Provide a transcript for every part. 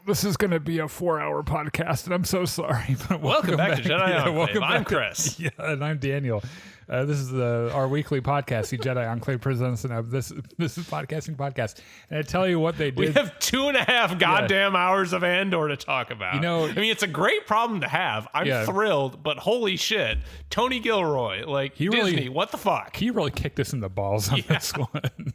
this is going to be a 4-hour podcast, and I'm so sorry. But welcome back to Jedi Enclave. I'm Chris. Yeah, and I'm Daniel. This is our weekly podcast, the Jedi Enclave presents, and this is podcasting podcast. And I tell you what they did. We have 2.5 goddamn hours of Andor to talk about. You know, I mean, it's a great problem to have. I'm thrilled, but holy shit, Tony Gilroy, like Disney, what the fuck? He really kicked us in the balls on this one.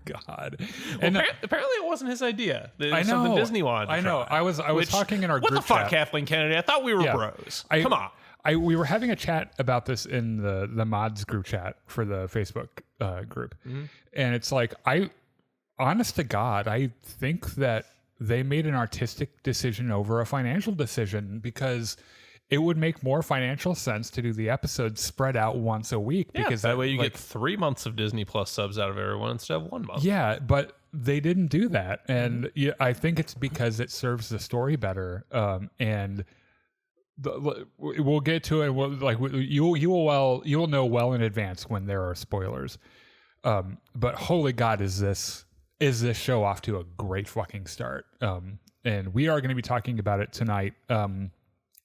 God. Well, and apparently it wasn't his idea. It was something Disney wanted to I know. try, I was talking in our group chat. What the fuck, Kathleen Kennedy? I thought we were bros. Come on. We were having a chat about this in the mods group chat for the Facebook group. Mm-hmm. And it's like, honest to God, I think that they made an artistic decision over a financial decision, because it would make more financial sense to do the episodes spread out once a week. Yeah, because that way you get 3 months of Disney Plus subs out of everyone instead of 1 month. Yeah, but they didn't do that. And I think it's because it serves the story better. And we'll get to it. You will know well in advance when there are spoilers. But holy God, is this show off to a great fucking start. And we are going to be talking about it tonight.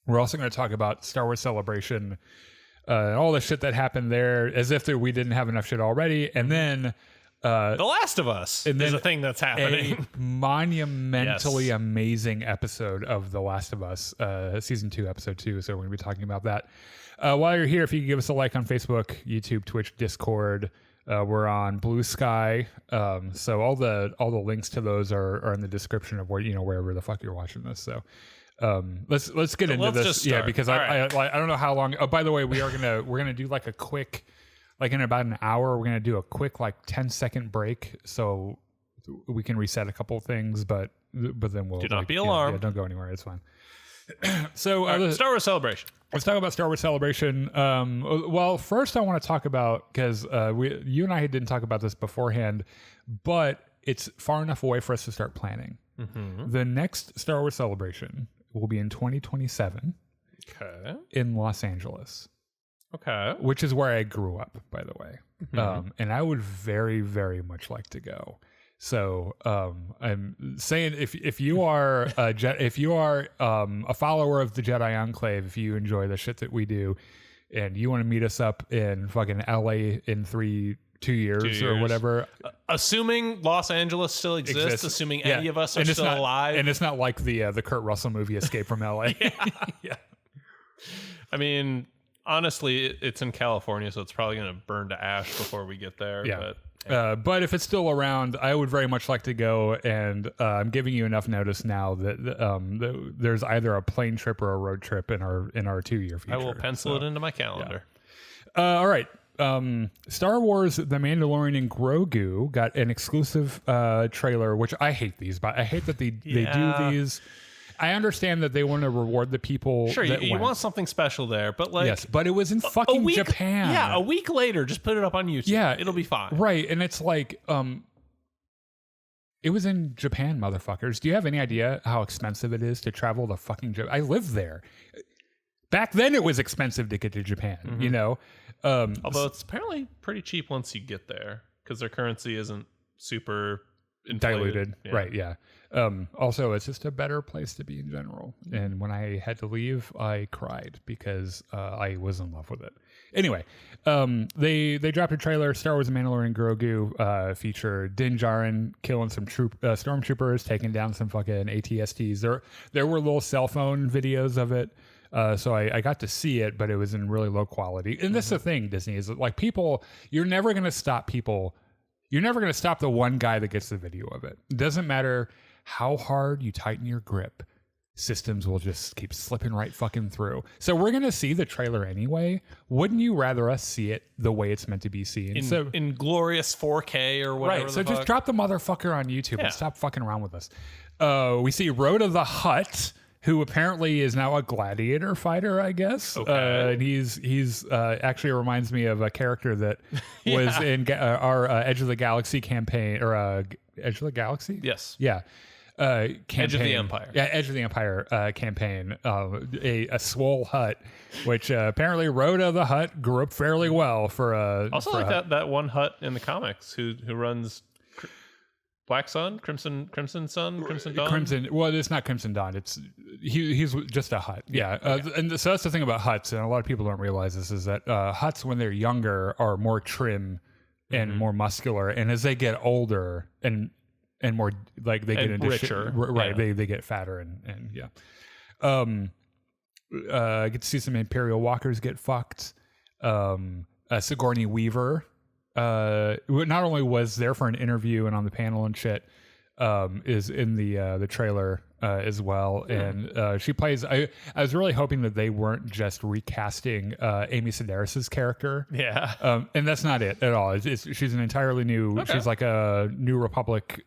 We're also going to talk about Star Wars Celebration, all the shit that happened there, as if we didn't have enough shit already. And then The Last of Us is a thing that's happening. A monumentally amazing episode of The Last of Us, season 2, episode 2. So we're going to be talking about that. While you're here, if you can give us a like on Facebook, YouTube, Twitch, Discord. We're on Blue Sky. So all the links to those are in the description of wherever the fuck you're watching this. So let's get into this. Yeah, because I don't know how long. Oh, by the way, we're gonna do like a quick, like in about an hour, we're gonna do a quick like 10-second break so we can reset a couple of things, but then we'll do not be alarmed. Yeah, don't go anywhere. It's fine. So Star Wars Celebration. Let's talk about Star Wars Celebration. Well, first I want to talk about, because you and I didn't talk about this beforehand, but it's far enough away for us to start planning. Mm-hmm. The next Star Wars Celebration will be in 2027. Okay. In Los Angeles. Okay. Which is where I grew up, by the way. Mm-hmm. And I would very, very much like to go. So I'm saying, if you are a follower of the Jedi Enclave, if you enjoy the shit that we do, and you want to meet us up in fucking LA in 2 years or whatever, assuming Los Angeles still exists, assuming any of us are still alive, and it's not like the Kurt Russell movie Escape from LA. Yeah. I mean, honestly, it's in California, so it's probably going to burn to ash before we get there. Yeah. But if it's still around, I would very much like to go, and I'm giving you enough notice now that there's either a plane trip or a road trip in our 2-year future. I will pencil it into my calendar. Yeah. All right. Star Wars The Mandalorian and Grogu got an exclusive trailer, which I hate these, but I hate that they do these. I understand that they want to reward the people. Sure, you want something special there, but yes, but it was in fucking Japan. Yeah, a week later, just put it up on YouTube. Yeah, it'll be fine. Right, and it's like, it was in Japan, motherfuckers. Do you have any idea how expensive it is to travel to fucking Japan? I lived there. Back then, it was expensive to get to Japan. Although it's apparently pretty cheap once you get there, because their currency isn't super diluted. Yeah. Right, yeah. Also, it's just a better place to be in general. And when I had to leave, I cried because I was in love with it. Anyway, they dropped a trailer. Star Wars: The Mandalorian and Grogu featured Din Djarin killing some stormtroopers, taking down some fucking ATSTs. There were little cell phone videos of it. So I got to see it, but it was in really low quality. And this is the thing, Disney, is like people, you're never going to stop people. You're never going to stop the one guy that gets the video of it. It doesn't matter how hard you tighten your grip. Systems will just keep slipping right fucking through. So we're going to see the trailer anyway. Wouldn't you rather us see it the way it's meant to be seen? In glorious 4K or whatever. Right, so just drop the motherfucker on YouTube and stop fucking around with us. We see Rhoda the Hutt, who apparently is now a gladiator fighter, I guess. Okay. And he's actually reminds me of a character that was in our Edge of the Galaxy campaign, or Edge of the Galaxy? Yes. Yeah. Campaign. Edge of the Empire. Yeah, Edge of the Empire campaign. A swole Hutt, which apparently Rhoda the Hutt grew up fairly well for a... Also for like that one Hutt in the comics who runs... Black Sun, Crimson Sun, Crimson Dawn. Crimson. Well, it's not Crimson Dawn. He's just a Hutt. Yeah, okay. And so that's the thing about Hutts, and a lot of people don't realize this is that Hutts when they're younger are more trim and more muscular, and as they get older and more like they get into richer, right? Yeah. They get fatter and yeah. I get to see some Imperial walkers get fucked. Sigourney Weaver. Not only was there for an interview and on the panel and shit, is in the trailer as well, and she plays. I was really hoping that they weren't just recasting Amy Sedaris's character, and that's not it at all. She's an entirely new. Okay. She's like a New Republic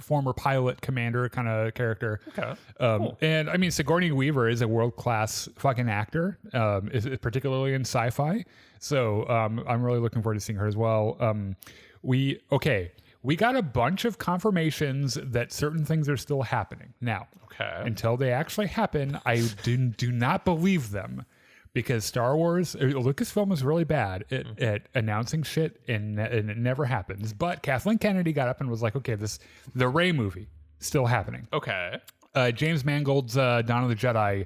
former pilot commander kind of character. Okay, cool. And I mean Sigourney Weaver is a world-class fucking actor, particularly in sci-fi. So I'm really looking forward to seeing her as well. We got a bunch of confirmations that certain things are still happening. Now, until they actually happen, I do not believe them because Star Wars, Lucasfilm is really bad at announcing shit and it never happens. But Kathleen Kennedy got up and was like, okay, the Rey movie, still happening. Okay. James Mangold's Dawn of the Jedi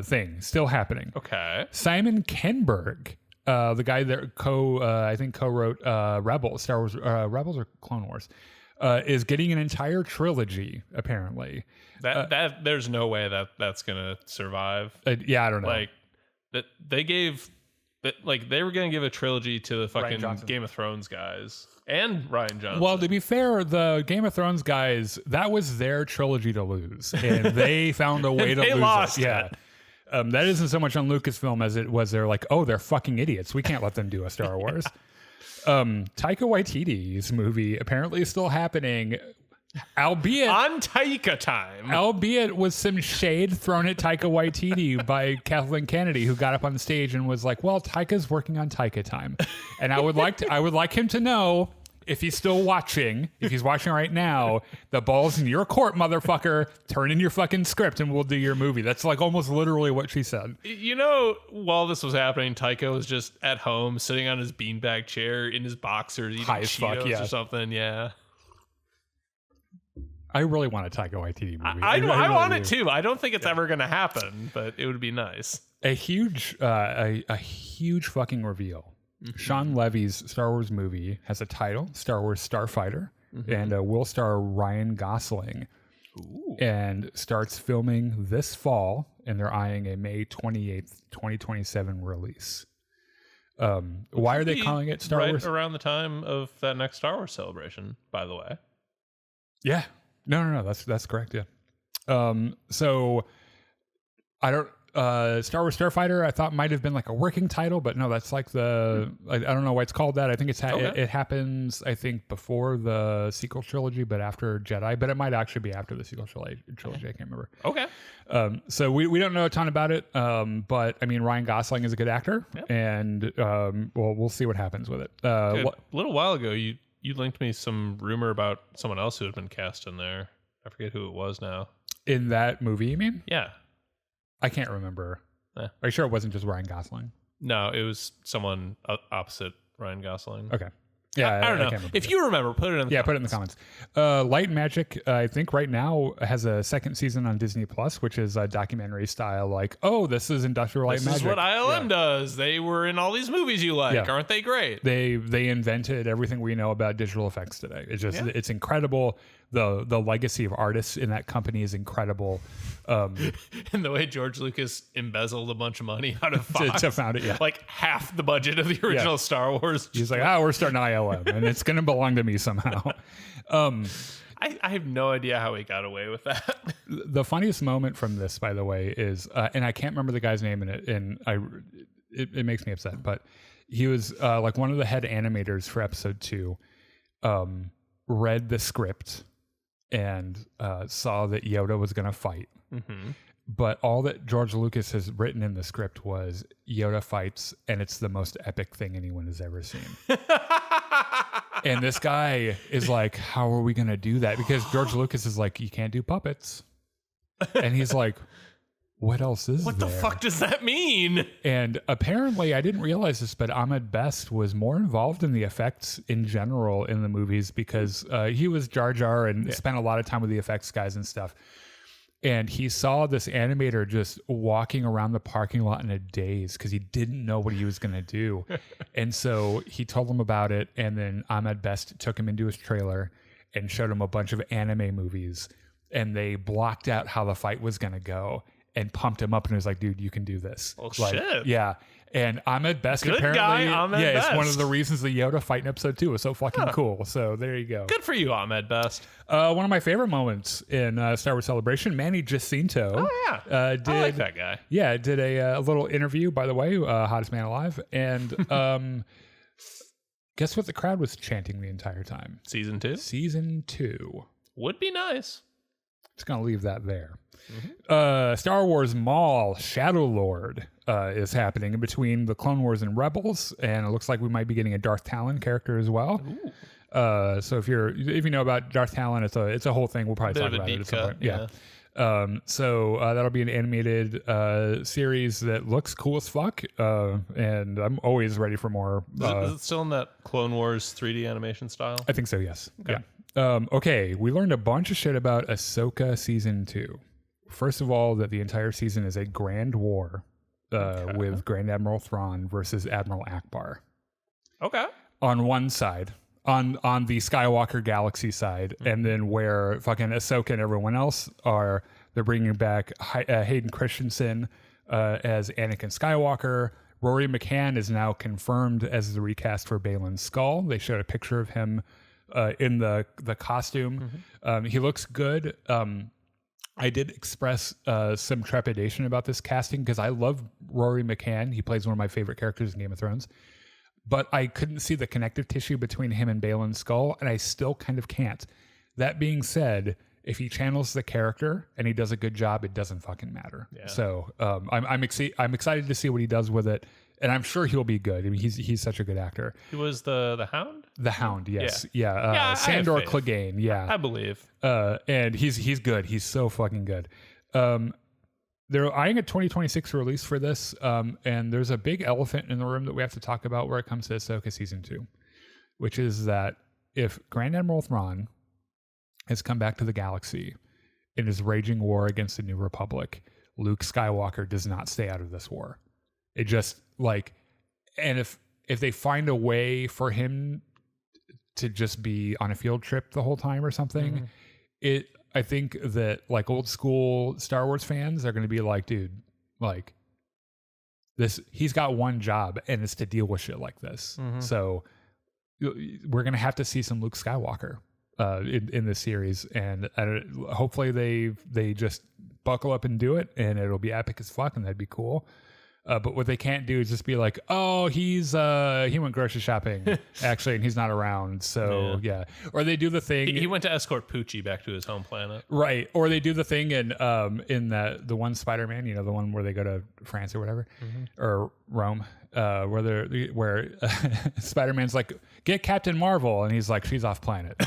thing, still happening. Okay. Simon Kinberg, the guy that co-wrote Rebels, Star Wars, Rebels or Clone Wars, is getting an entire trilogy apparently. That there's no way that's gonna survive. Yeah, I don't know. Like that they were gonna give a trilogy to the fucking Game of Thrones guys and Rian Johnson. Well, to be fair, the Game of Thrones guys, that was their trilogy to lose, and they found a way to lose lost it. Yeah. That isn't so much on Lucasfilm as it was they're like, oh, they're fucking idiots. We can't let them do a Star Wars. Taika Waititi's movie apparently is still happening, albeit on Taika time. Albeit with some shade thrown at Taika Waititi by Kathleen Kennedy, who got up on the stage and was like, well, Taika's working on Taika time. And I would like him to know, if he's still watching, if he's watching right now, the ball's in your court, motherfucker. Turn in your fucking script and we'll do your movie. That's like almost literally what she said. You know, while this was happening, Taika was just at home sitting on his beanbag chair in his boxers eating Cheetos or something. Yeah. I really want a Taika Waititi movie. I really want it too. I don't think it's ever going to happen, but it would be nice. A huge fucking reveal. Mm-hmm. Sean Levy's Star Wars movie has a title, Star Wars Starfighter, and will star Ryan Gosling. Ooh. And starts filming this fall, and they're eyeing a May 28th, 2027 release. Why are they calling it Star Wars? Around the time of that next Star Wars celebration, by the way. Yeah. No. That's correct, yeah. So I don't... Star Wars Starfighter, I thought might have been like a working title, but no, that's like I don't know why it's called that. I think it happens, I think, before the sequel trilogy, but after Jedi, but it might actually be after the sequel trilogy. I can't remember. Okay. So we don't know a ton about it, but I mean, Ryan Gosling is a good actor, and we'll see what happens with it. A little while ago, you linked me some rumor about someone else who had been cast in there. I forget who it was now. In that movie, you mean? Yeah. I can't remember. Are you sure it wasn't just Ryan Gosling? No, it was someone opposite Ryan Gosling. Okay. Yeah, I don't know. If you remember, put it in the comments. Put it in the comments. Light and Magic, I think right now has a second season on Disney Plus, which is a documentary style. Like, oh, this is Industrial Light and Magic. This is what ILM does. They were in all these movies you like. Aren't they great? They invented everything we know about digital effects today. It's just it's incredible. The legacy of artists in that company is incredible. And the way George Lucas embezzled a bunch of money out of Fox to found it, like half the budget of the original Star Wars. He's like, we're starting ILM, and it's going to belong to me somehow. I have no idea how he got away with that. The funniest moment from this, by the way, is, and I can't remember the guy's name in it, and it makes me upset, but he was like one of the head animators for episode 2, read the script and saw that Yoda was going to fight. Mm-hmm. But all that George Lucas has written in the script was Yoda fights, and it's the most epic thing anyone has ever seen. And this guy is like, how are we going to do that? Because George Lucas is like, you can't do puppets. And he's like, what else is What there? the fuck does that mean? And apparently, I didn't realize this, but Ahmed Best was more involved in the effects in general in the movies because he was Jar Jar and spent a lot of time with the effects guys and stuff. And he saw this animator just walking around the parking lot in a daze because he didn't know what he was going to do. And so he told him about it. And then Ahmed Best took him into his trailer and showed him a bunch of anime movies. And they blocked out how the fight was going to go and pumped him up and was like, dude, you can do this. Oh, like, shit. Yeah. And Ahmed Best Good apparently, guy, Ahmed it's one Best. of the reasons the Yoda fight in episode 2 was so fucking cool. So there you go. Good for you, Ahmed Best. One of my favorite moments in Star Wars Celebration, Manny Jacinto. Oh, yeah. Did, I like that guy. Yeah, did a little interview, by the way, hottest man alive. And guess what the crowd was chanting the entire time? Season 2? Season 2. Would be nice. Just going to leave that there. Star Wars Maul Shadow Lord is happening in between the Clone Wars and Rebels, and it looks like we might be getting a Darth Talon character as well. So if you know about Darth Talon, it's a whole thing. We'll probably talk about it at some point. Yeah. So that'll be an animated series that looks cool as fuck, and I'm always ready for more. Is it still in that Clone Wars 3D animation style? I think so. Yes. Okay. Yeah. Okay. We learned a bunch of shit about Ahsoka season 2. First of all, that the entire season is a grand war with Grand Admiral Thrawn versus Admiral Akbar. Okay. On one side, on the Skywalker galaxy side, and then where fucking Ahsoka and everyone else are, they're bringing back Hayden Christensen as Anakin Skywalker. Rory McCann is now confirmed as the recast for Baylan Skoll. They showed a picture of him in the costume. He looks good. I did express some trepidation about this casting because I love Rory McCann. He plays one of my favorite characters in Game of Thrones. But I couldn't see the connective tissue between him and Baylan Skoll, and I still kind of can't. That being said, if he channels the character and he does a good job, it doesn't fucking matter. Yeah. So I'm excited to see what he does with it, and I'm sure he'll be good. I mean, he's such a good actor. He was the Hound? The Hound, yes. Yeah. Sandor Clegane, yeah. I believe. And he's good. He's so fucking good. They're eyeing a 2026 release for this, and there's a big elephant in the room that we have to talk about where it comes to Ahsoka Season 2, which is that if Grand Admiral Thrawn has come back to the galaxy in his raging war against the New Republic, Luke Skywalker does not stay out of this war. It just, and if they find a way for him to just be on a field trip the whole time or something, I think that old school Star Wars fans are going to be like, dude, this, he's got one job and it's to deal with shit like this. So we're going to have to see some Luke Skywalker in this series, and hopefully they just buckle up and do it, and it'll be epic as fuck, and that'd be cool. But what they can't do is just be like, oh, he went grocery shopping actually, and he's not around. So yeah. Or they do the thing. He went to escort Poochie back to his home planet. Right. Or they do the thing in the one Spider-Man, the one where they go to France or whatever, or Rome, where Spider-Man's like, get Captain Marvel, and he's like, she's off planet.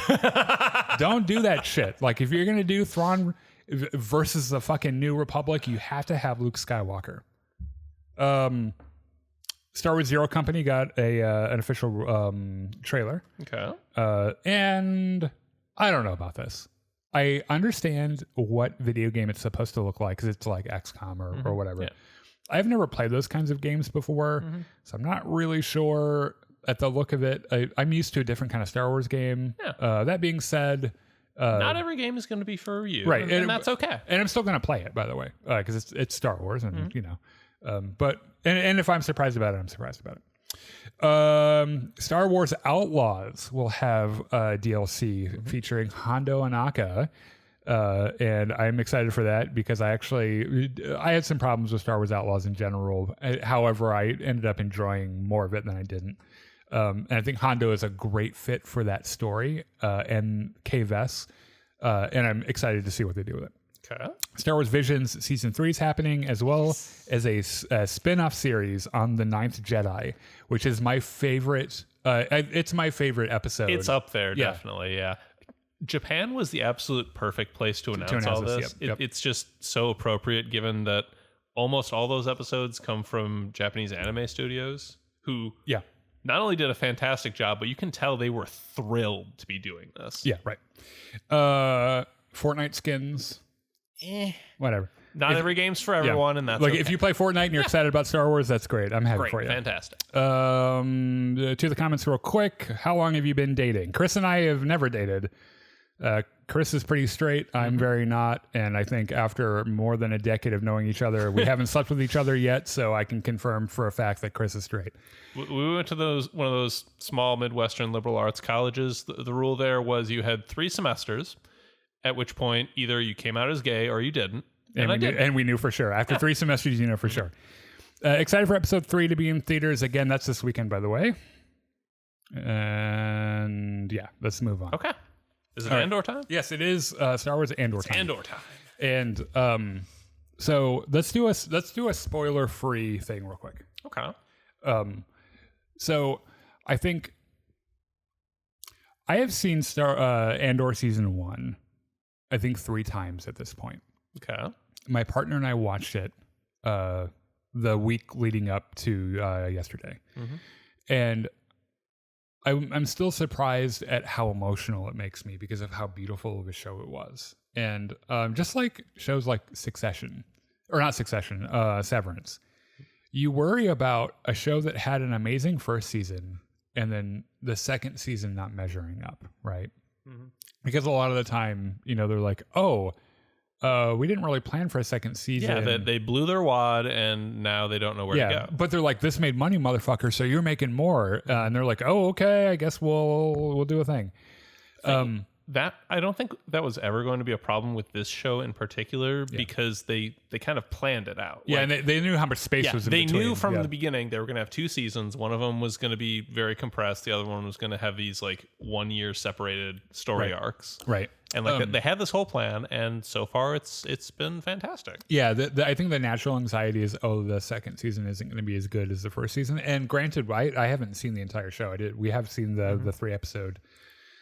Don't do that shit. If you're gonna do Thrawn versus the fucking New Republic, you have to have Luke Skywalker. Star Wars Zero Company got an official trailer. Okay. And I don't know about this. I understand what video game it's supposed to look like because it's like XCOM or whatever. Yeah. I've never played those kinds of games before, so I'm not really sure at the look of it. I'm used to a different kind of Star Wars game. Yeah. That being said, not every game is going to be for you, right? And that's okay. And I'm still going to play it, by the way, because it's Star Wars, and but if I'm surprised about it, I'm surprised about it. Star Wars Outlaws will have DLC featuring Hondo Anaka, and I'm excited for that because I had some problems with Star Wars Outlaws in general. However, I ended up enjoying more of it than I didn't. And I think Hondo is a great fit for that story, and K-Vess, and I'm excited to see what they do with it. Okay. Star Wars Visions Season 3 is happening, as well as a spin-off series on the 9th Jedi, which is my favorite. It's my favorite episode. It's up there, definitely, yeah. Japan was the absolute perfect place to announce all this. Yep. It's just so appropriate given that almost all those episodes come from Japanese anime studios who not only did a fantastic job, but you can tell they were thrilled to be doing this. Yeah, right. Fortnite skins. Whatever. Not every game's for everyone, and that's like okay. if you play Fortnite and you're excited about Star Wars, that's great. I'm happy for you. Fantastic. To the comments real quick. How long have you been dating? Chris and I have never dated. Chris is pretty straight. I'm very not. And I think after more than a decade of knowing each other, we haven't slept with each other yet. So I can confirm for a fact that Chris is straight. We went to one of those small Midwestern liberal arts colleges. The rule there was you had 3 semesters, at which point either you came out as gay or you didn't. And we knew for sure. After 3 semesters, you know for sure. Excited for episode 3 to be in theaters. Again, that's this weekend, by the way. And yeah, let's move on. Okay. Is it Andor time? Yes, it is Star Wars Andor time. Andor time. And so let's do a spoiler-free thing real quick. Okay. So I think I have seen Andor season 1, I think 3 times at this point. Okay. My partner and I watched it the week leading up to yesterday. And I'm still surprised at how emotional it makes me because of how beautiful of a show it was. And just like shows like Severance, you worry about a show that had an amazing first season and then the second season not measuring up, right? Because a lot of the time, they're like, we didn't really plan for a second season. Yeah, they blew their wad and now they don't know where to go. But they're like, this made money, motherfucker, so you're making more. And they're like, oh, okay, I guess we'll do a thing. That I don't think that was ever going to be a problem with this show in particular because they kind of planned it out. Yeah, and they knew how much space was in between. They knew from the beginning they were going to have 2 seasons. One of them was going to be very compressed. The other one was going to have these like 1 year separated story arcs. Right. And they had this whole plan, and so far it's been fantastic. Yeah, I think the natural anxiety is, the second season isn't going to be as good as the first season. And granted, I haven't seen the entire show. We have seen the 3-episode.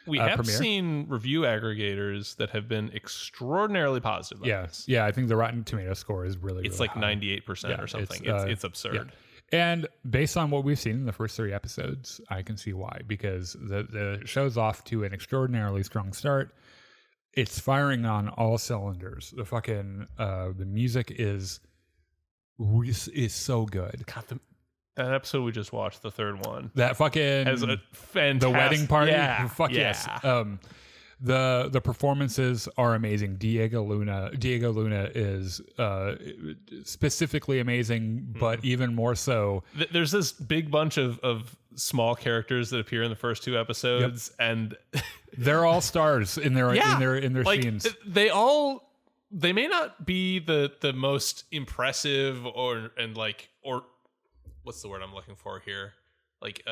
We have premiere. Seen review aggregators that have been extraordinarily positive. Yes, I think the Rotten Tomato score is really. It's really like high. 98% or something. It's absurd. Yeah. And based on what we've seen in the first 3 episodes, I can see why, because the show's off to an extraordinarily strong start. It's firing on all cylinders. The fucking the music is so good. God, that episode we just watched, the 3rd one, that fucking has a fantastic, the wedding party. Yeah, yes. The performances are amazing. Diego Luna is specifically amazing, but even more so. There's this big bunch of small characters that appear in the first 2 episodes, and they're all stars in their like, scenes. They may not be the most impressive or what's the word I'm looking for here? Like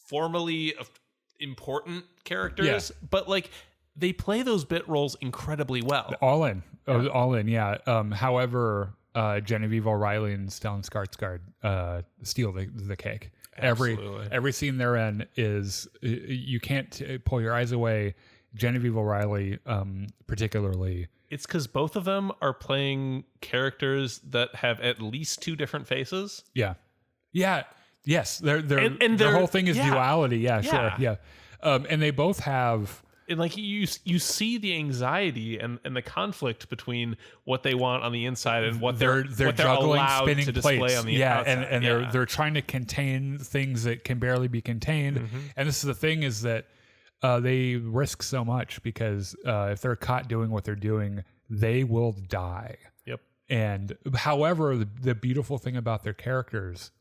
formally important characters, but like they play those bit roles incredibly well. All in, yeah. However, Genevieve O'Reilly and Stellan Skarsgård steal the cake. Absolutely. Every scene they're in is you can't pull your eyes away. Genevieve O'Reilly, particularly. It's because both of them are playing characters that have at least 2 different faces. Yeah. Yes. Their whole thing is duality. Yeah, sure. Yeah. And they both have. And like you see the anxiety and the conflict between what they want on the inside and what they're juggling, allowed spinning to display plates. on the outside. And they're trying to contain things that can barely be contained. And this is the thing is that they risk so much because if they're caught doing what they're doing, they will die. Yep. And however, the beautiful thing about their characters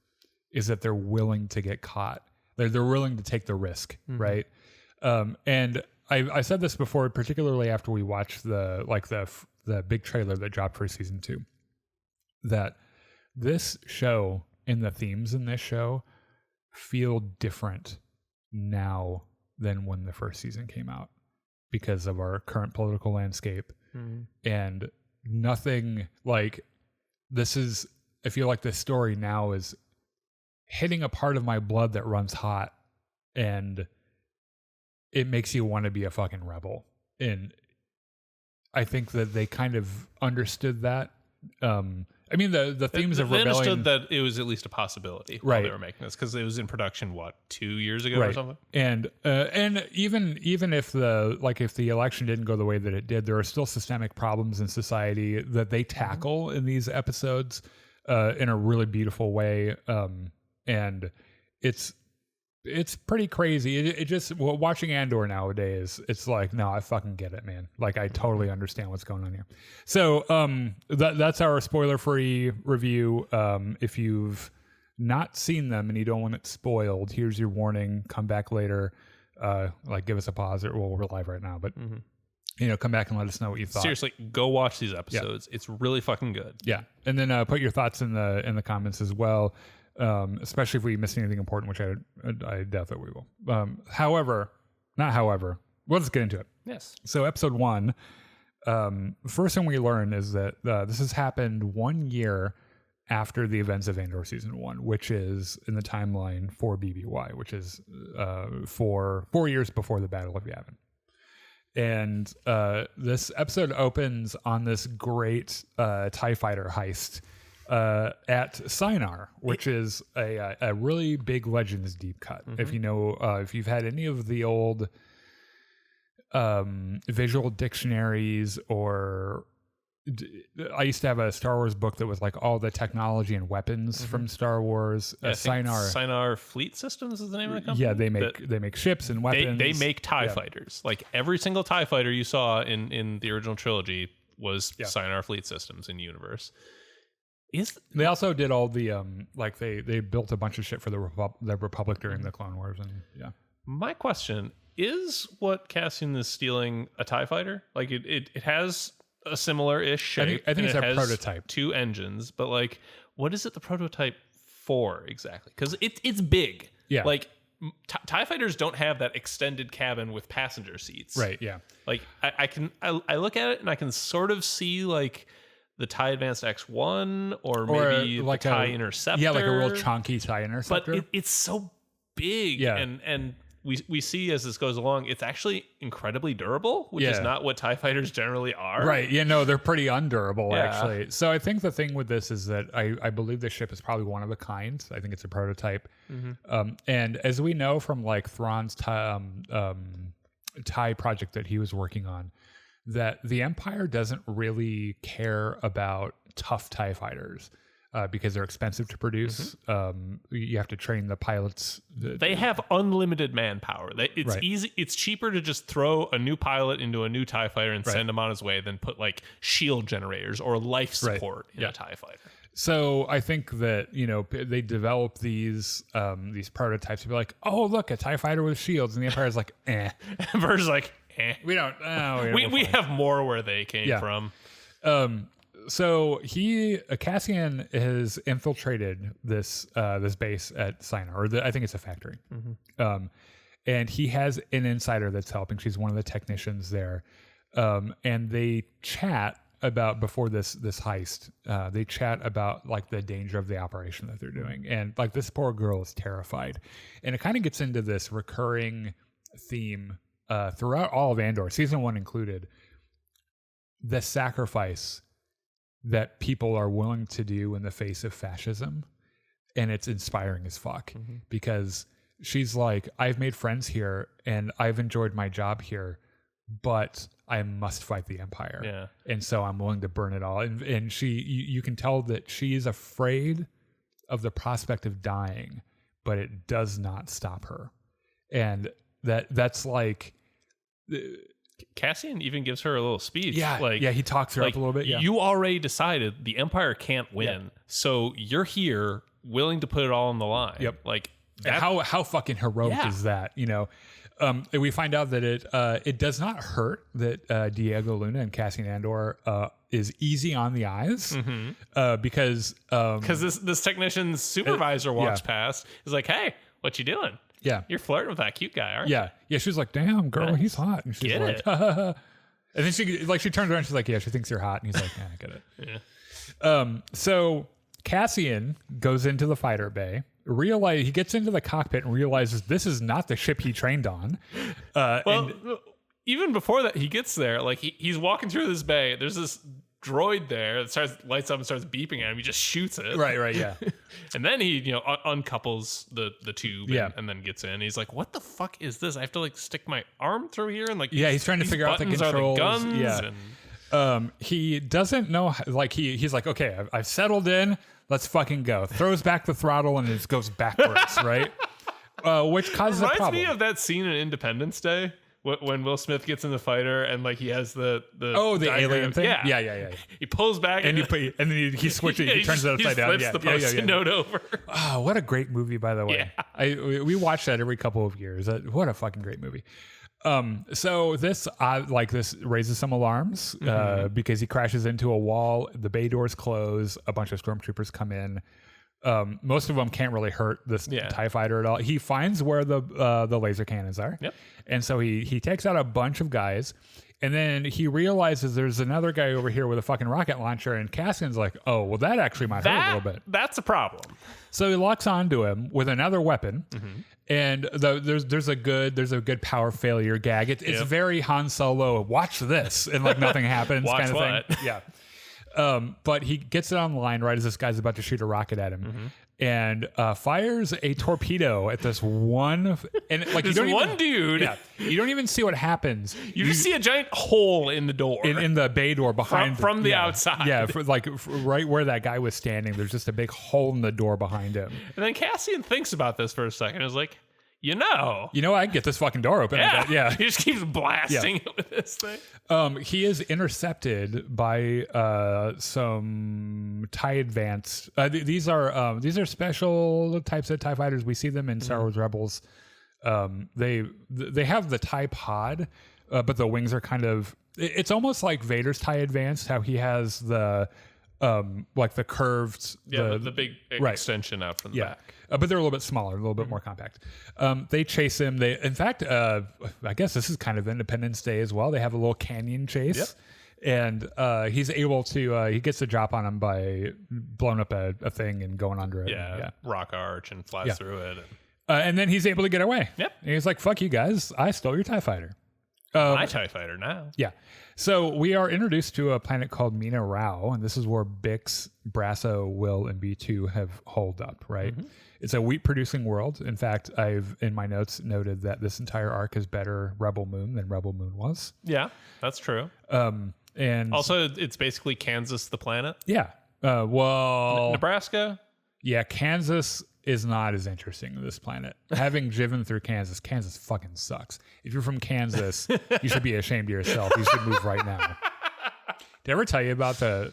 is that they're willing to get caught. They're willing to take the risk, right? And I said this before, particularly after we watched the big trailer that dropped for season 2, that this show and the themes in this show feel different now than when the first season came out because of our current political landscape. And nothing like this is, I feel like this story now is hitting a part of my blood that runs hot, and it makes you want to be a fucking rebel. And I think that they kind of understood that I mean, the themes of they rebellion. understood that it was at least a possibility while they were making this, because it was in production 2 years ago or something. And even if the election didn't go the way that it did, there are still systemic problems in society that they tackle in these episodes in a really beautiful way. And it's pretty crazy. It just watching Andor nowadays, it's like, no, I fucking get it, man. Like, I totally understand what's going on here. So that's our spoiler-free review. If you've not seen them and you don't want it spoiled, here's your warning. Come back later. Give us a pause. We're live right now, but come back and let us know what you thought. Seriously, go watch these episodes. Yeah. It's really fucking good. Yeah, and then put your thoughts in the comments as well. Especially if we miss anything important, which I doubt that we will. However, let's get into it. Yes. So episode 1, the first thing we learn is that this has happened 1 year after the events of Andor season 1, which is in the timeline for BBY, which is 4 years before the Battle of Yavin. And this episode opens on this great TIE fighter heist at Sinar, which is a really big Legends deep cut. If if you've had any of the old visual dictionaries, or I used to have a Star Wars book that was like all the technology and weapons from Star Wars. Sinar Fleet Systems is the name of the company. Yeah, they make ships and weapons. They make TIE fighters. Like every single TIE fighter you saw in the original trilogy was Sinar Fleet Systems in universe. They also did all the they built a bunch of shit for the Republic during the Clone Wars, and My question is, what Cassian is stealing a TIE fighter? Like it has a similar-ish shape. I think it's a prototype. 2 engines, but like, what is it the prototype for exactly? Because it's big. Yeah. Like TIE fighters don't have that extended cabin with passenger seats. Right. Yeah. Like I look at it and I can sort of see like the TIE Advanced X1 or maybe like the TIE Interceptor. Yeah, like a real chunky TIE Interceptor. But it's so big. Yeah. And we see as this goes along, it's actually incredibly durable, which is not what TIE fighters generally are. Right. Yeah, no, they're pretty undurable, actually. So I think the thing with this is that I believe this ship is probably one of a kind. I think it's a prototype. And as we know from like Thrawn's TIE project that he was working on, that the Empire doesn't really care about tough TIE fighters because they're expensive to produce. You have to train the pilots. They have unlimited manpower. It's easy. It's cheaper to just throw a new pilot into a new TIE fighter and send him on his way than put like shield generators or life support in a TIE fighter. So I think that, they develop these prototypes to be like, oh, look, a TIE fighter with shields. And the Empire's like, eh. Empire's like, we don't. We have more where they came from. So Cassian has infiltrated this base at Sinar, or I think it's a factory. And he has an insider that's helping. She's one of the technicians there, and they chat about before this heist. They chat about like the danger of the operation that they're doing, and like this poor girl is terrified, and it kind of gets into this recurring theme throughout all of Andor, season 1 included, the sacrifice that people are willing to do in the face of fascism. And it's inspiring as fuck because she's like, I've made friends here and I've enjoyed my job here, but I must fight the Empire. Yeah. And so I'm willing to burn it all. And you can tell that she is afraid of the prospect of dying, but it does not stop her. And that's like, Cassian even gives her a little speech. He talks her up a little bit. You already decided the Empire can't win, so you're here willing to put it all on the line. Yep. Like how fucking heroic is that? We find out that it does not hurt that Diego Luna and Cassian Andor is easy on the eyes because this technician's supervisor walks past. Is like, hey, what you doing? Yeah. You're flirting with that cute guy, aren't you? Yeah. She's like, damn, girl, he's hot. And she's like, and then she turns around and she's like, yeah, she thinks you're hot. And he's like, yeah, I get it. Yeah. So Cassian goes into the fighter bay, he gets into the cockpit and realizes this is not the ship he trained on. Even before that, he gets there, like he's walking through this bay. There's this droid there that lights up and starts beeping at him. He just shoots it. Right, yeah. And then he, uncouples the tube and then gets in. He's like, what the fuck is this? I have to like stick my arm through here and like he's trying to figure out the controls. Guns he doesn't know, like he's like, okay, I've settled in. Let's fucking go. Throws back the throttle and it just goes backwards, right? Which causes a problem. Reminds me of that scene in Independence Day. When Will Smith gets in the fighter and like he has the alien thing. Yeah. He pulls back and then he switches. He turns it upside down. Flips the Post-it note over. Oh, what a great movie, by the way. Yeah. We watch that every couple of years. What a fucking great movie. So this raises some alarms because he crashes into a wall. The bay doors close. A bunch of stormtroopers come in. Most of them can't really hurt this TIE fighter at all. He finds where the laser cannons are. Yep. And so he takes out a bunch of guys, and then he realizes there's another guy over here with a fucking rocket launcher, and Cassian's like, oh, well, that actually might hurt a little bit. That's a problem. So he locks onto him with another weapon, and there's a good power failure gag. It's very Han Solo, watch this, and like nothing happens kind of thing. Yeah. But he gets it on the line right as this guy's about to shoot a rocket at him, and fires a torpedo at this one. And like this dude. Yeah, you don't even see what happens. You just see a giant hole in the door, in the bay door behind from the outside. Yeah, right where that guy was standing. There's just a big hole in the door behind him. And then Cassian thinks about this for a second. Is like, I can get this fucking door open. Yeah. He just keeps blasting it with this thing. He is intercepted by some TIE Advanced. These are special types of TIE fighters. We see them in Star Wars Rebels. They have the TIE Pod, but the wings are kind of. It's almost like Vader's TIE Advanced. How he has the like the curved, the big extension out from the back. But they're a little bit smaller, a little bit more compact. They chase him. In fact, I guess this is kind of Independence Day as well. They have a little canyon chase, and he's able to. He gets the drop on him by blowing up a thing and going under it. Yeah, rock arch and flies through it. And then he's able to get away. Yep. And he's like, "Fuck you guys! I stole your TIE fighter." My TIE fighter now. Yeah. So we are introduced to a planet called Mina Rao, and this is where Bix, Brasso, Will, and B2 have holed up, right? It's a wheat-producing world. In fact, I've, in my notes, noted that this entire arc is better Rebel Moon than Rebel Moon was. Yeah, that's true. And also, it's basically Kansas, the planet. Yeah. Nebraska? Yeah, Kansas is not as interesting as this planet. Having driven through Kansas fucking sucks. If you're from Kansas, you should be ashamed of yourself. You should move right now. Did I ever tell you about I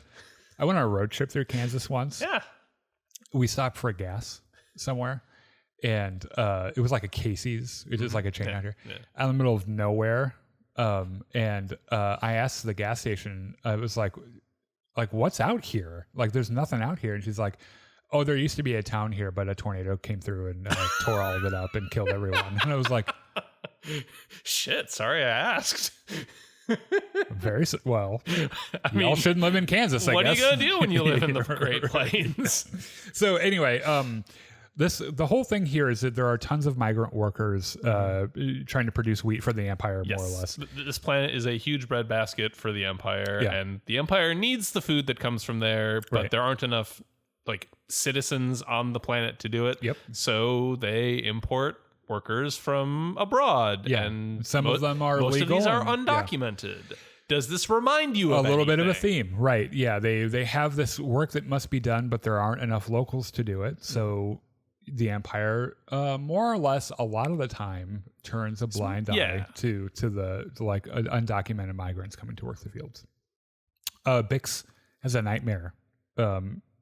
went on a road trip through Kansas once. Yeah. We stopped for gas somewhere, and it was like a Casey's. It was like a chain out here, out in the middle of nowhere. And I asked the gas station, I was like, what's out here? Like, there's nothing out here. And she's like, oh, there used to be a town here, but a tornado came through and tore all of it up and killed everyone. And I was like, shit, sorry I asked. Well, y'all shouldn't live in Kansas, I guess. What are you going to do when you live in the Great Plains? So anyway, the whole thing here is that there are tons of migrant workers trying to produce wheat for the Empire, more or less. This planet is a huge breadbasket for the Empire, and the Empire needs the food that comes from there, but there aren't enough citizens on the planet to do it. Yep. So they import workers from abroad, and some of them are most legal. Most of these are undocumented. Does this remind you of a little bit of a anything? theme, right? Yeah, they have this work that must be done, but there aren't enough locals to do it. So the Empire, more or less, a lot of the time, turns a blind eye to the undocumented migrants coming to work the fields. Bix has a nightmare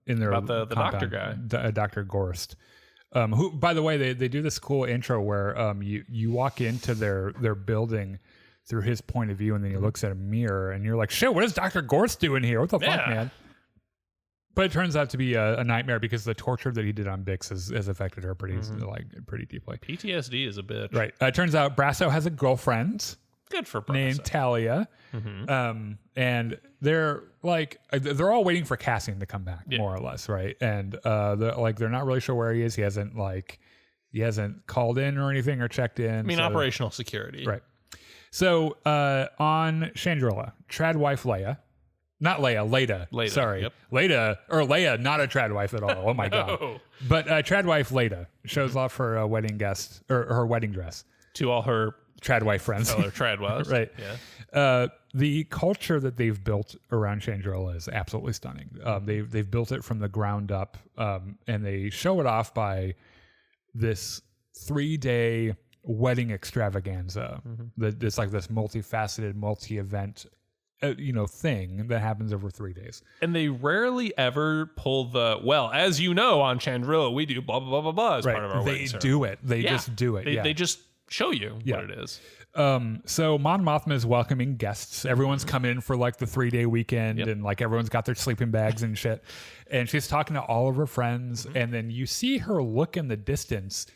in their about the doctor guy, Dr. Gorst. Who, by the way, they do this cool intro where you walk into their building through his point of view, and then he looks at a mirror, and you're like, shit, what is Dr. Gorst doing here? What the fuck, man? But it turns out to be a nightmare because the torture that he did on Bix has affected her pretty deeply. PTSD is a bitch. Right. It turns out Brasso has a girlfriend. Good for Brasso. Named Talia. And they're all waiting for Cassian to come back, more or less, right? And they're not really sure where he is. He hasn't called in or anything or checked in. I mean, operational security. Right. So on Chandrila, Trad wife Leia Not Leia, Leda. Sorry. Yep. Leia, not a trad wife at all. Oh my God. But trad wife Leda shows off her wedding guest or her wedding dress to all her trad wife friends. All her trad wives. Right. Yeah. The culture that they've built around Shangri-La is absolutely stunning. They've built it from the ground up, and they show it off by this 3-day wedding extravaganza. That's like this multifaceted, multi-event thing that happens over 3 days. And they rarely ever pull the, well, as you know, on Shangri-La, we do blah, blah, blah, blah, blah as part of our wedding ceremony. They do it. They just do it. They just show you what it is. So Mon Mothma is welcoming guests. Everyone's come in for like the 3-day weekend and like everyone's got their sleeping bags and shit. And she's talking to all of her friends. And then you see her look in the distance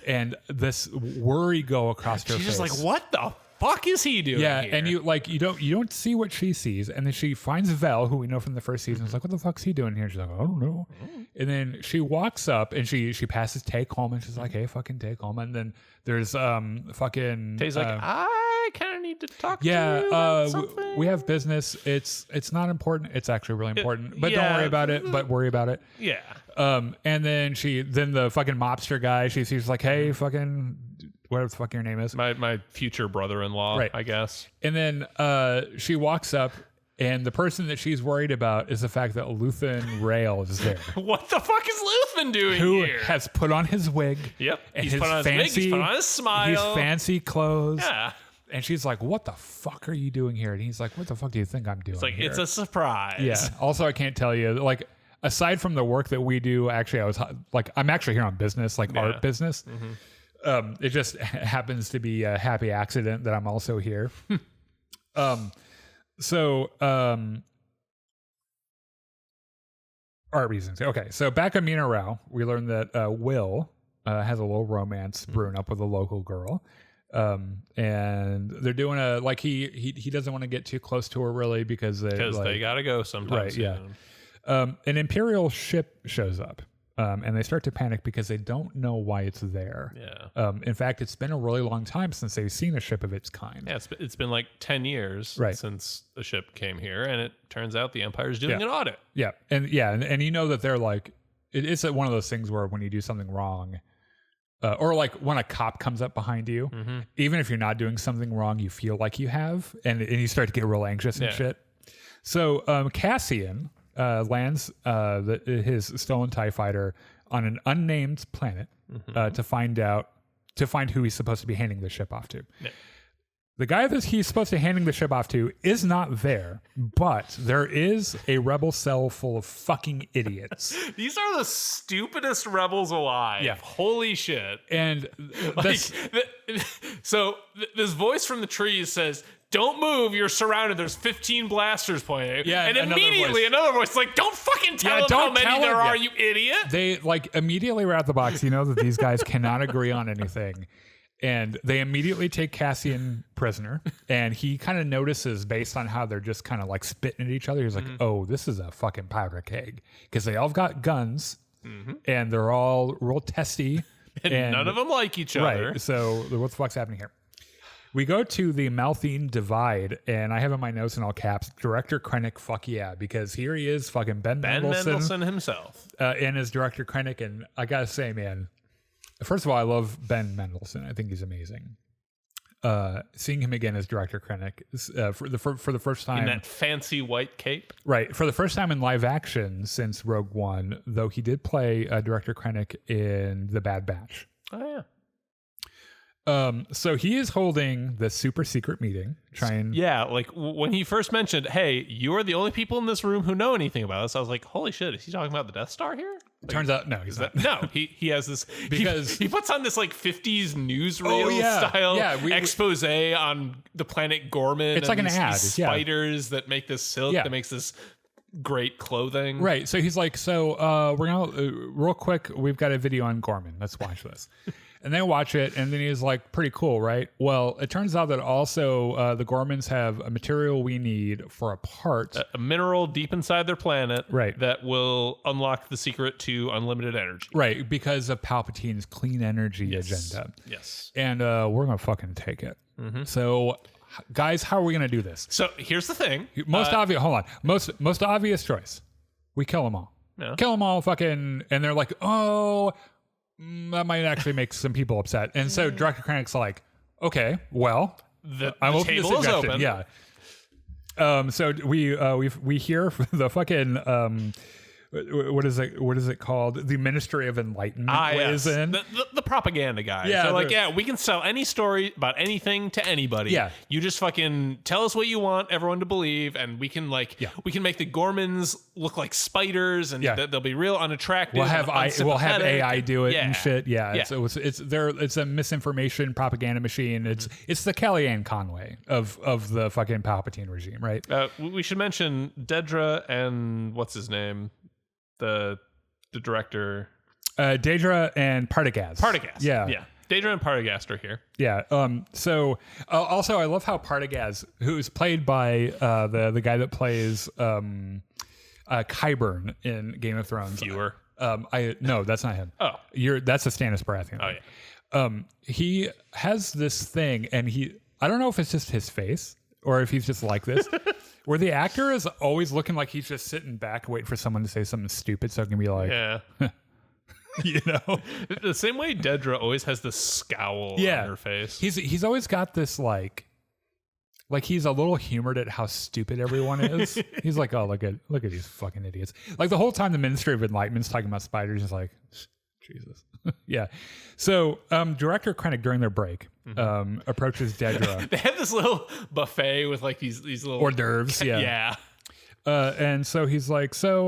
and this worry go across her face. She's just like, what the fuck is he doing here? And you don't see what she sees, and then she finds Vel, who we know from the first season. Is like, what the fuck's he doing here? She's like, I don't know. And then she walks up and she passes Tay Coleman. She's like, hey, fucking Tay Coleman. And then there's fucking Tay's like, I kind of need to talk to you. We have business. It's not important. It's actually really important, but don't worry about it. But worry about it. Yeah. And then the fucking mobster guy. She's like, hey, fucking. Whatever the fuck your name is. My future brother-in-law, right. I guess. And then she walks up, and the person that she's worried about is the fact that Luthen Rail is there. What the fuck is Luthen doing here? Who has put on his wig. Yep. And he's put on his wig, he's put on his smile. His fancy clothes. Yeah. And she's like, what the fuck are you doing here? And he's like, what the fuck do you think I'm doing here? It's a surprise. Yeah. Also, I can't tell you, like, aside from the work that we do, actually, I'm actually here on business, like art business. It just happens to be a happy accident that I'm also here. Art reasons. Okay, so back at Mina Rao, we learned that Will has a little romance brewing up with a local girl. And they're doing he doesn't want to get too close to her really because they gotta go sometimes. Right, yeah. An Imperial ship shows up. And they start to panic because they don't know why it's there. Yeah. In fact, it's been a really long time since they've seen a ship of its kind. Yeah, it's been like 10 years since the ship came here, and it turns out the Empire's doing an audit. Yeah, and you know that they're like, it's one of those things where when you do something wrong, or like when a cop comes up behind you, even if you're not doing something wrong, you feel like you have, and you start to get real anxious and shit. So Cassian lands his stolen TIE fighter on an unnamed planet to find who he's supposed to be handing the ship off to. Yeah. The guy that he's supposed to be handing the ship off to is not there, but there is a rebel cell full of fucking idiots. These are the stupidest rebels alive. Yeah. Holy shit. And this voice from the trees says, don't move, you're surrounded. There's 15 blasters pointing at you. Yeah, and immediately another voice is like, don't fucking tell them how many there are, you idiot. They immediately right out the box, you know that these guys cannot agree on anything. And they immediately take Cassian prisoner. And he kind of notices based on how they're just kind of like spitting at each other. He's like, oh, this is a fucking powder keg. Because they all got guns and they're all real testy. And none of them like each other. Right. So what the fuck's happening here? We go to the Malthine Divide, and I have in my notes in all caps, Director Krennic, fuck yeah, because here he is, fucking Ben Mendelsohn himself. And as Director Krennic, and I gotta say, man, first of all, I love Ben Mendelsohn. I think he's amazing. Seeing him again as Director Krennic for the first time. In that fancy white cape? Right, for the first time in live action since Rogue One, though he did play Director Krennic in The Bad Batch. Oh, yeah. So he is holding the super secret meeting. Like when he first mentioned, "Hey, you are the only people in this room who know anything about this," I was like, "Holy shit, is he talking about the Death Star here?" Like, turns out, no, he's not. No, he has this because he puts on this like 50s newsreel style expose on the planet Gorman. It's like an ad. Spiders that make this silk that makes this great clothing. Right. So he's like, we're gonna real quick. We've got a video on Gorman. Let's watch this. And they watch it, and then he's like, pretty cool, right? Well, it turns out that also the Gormans have a material we need for a part. A mineral deep inside their planet right. that will unlock the secret to unlimited energy. Right, because of Palpatine's clean energy agenda. Yes. And we're going to fucking take it. So guys, how are we going to do this? So here's the thing. Most obvious. Hold on. Most obvious choice. We kill them all. Yeah. Kill them all. Fucking. And they're like, oh, that might actually make some people upset. And so Director Krennic's like, okay, well, I'm open to suggestion. Open. Yeah. So we hear the fucking what is it called? The Ministry of Enlightenment weighs in. The propaganda guys. Yeah, they're like, we can sell any story about anything to anybody. Yeah. You just fucking tell us what you want everyone to believe, and we can make the Gormans look like spiders, and they'll be real unattractive. We'll have AI do it and shit. Yeah. So it's a misinformation propaganda machine. It's the Kellyanne Conway of the fucking Palpatine regime, right? We should mention Dedra and what's his name? The director, Daedra and Partagaz. Yeah. Daedra and Partagaz are here. Yeah. So also, I love how Partagaz, who's played by the guy that plays Qyburn in Game of Thrones. Viewer. No, that's not him. Oh, that's a Stannis Baratheon. Oh yeah. He has this thing, and I don't know if it's just his face or if he's just like this. Where the actor is always looking like he's just sitting back waiting for someone to say something stupid so it can be like, the same way Dedra always has this scowl on her face. He's always got this like he's a little humored at how stupid everyone is. He's like, oh, look at these fucking idiots. Like the whole time the Ministry of Enlightenment's talking about spiders is like, Jesus. Yeah. So Director Krennic during their break approaches Dedra. They have this little buffet with like these little hors d'oeuvres. Yeah. And so he's like, so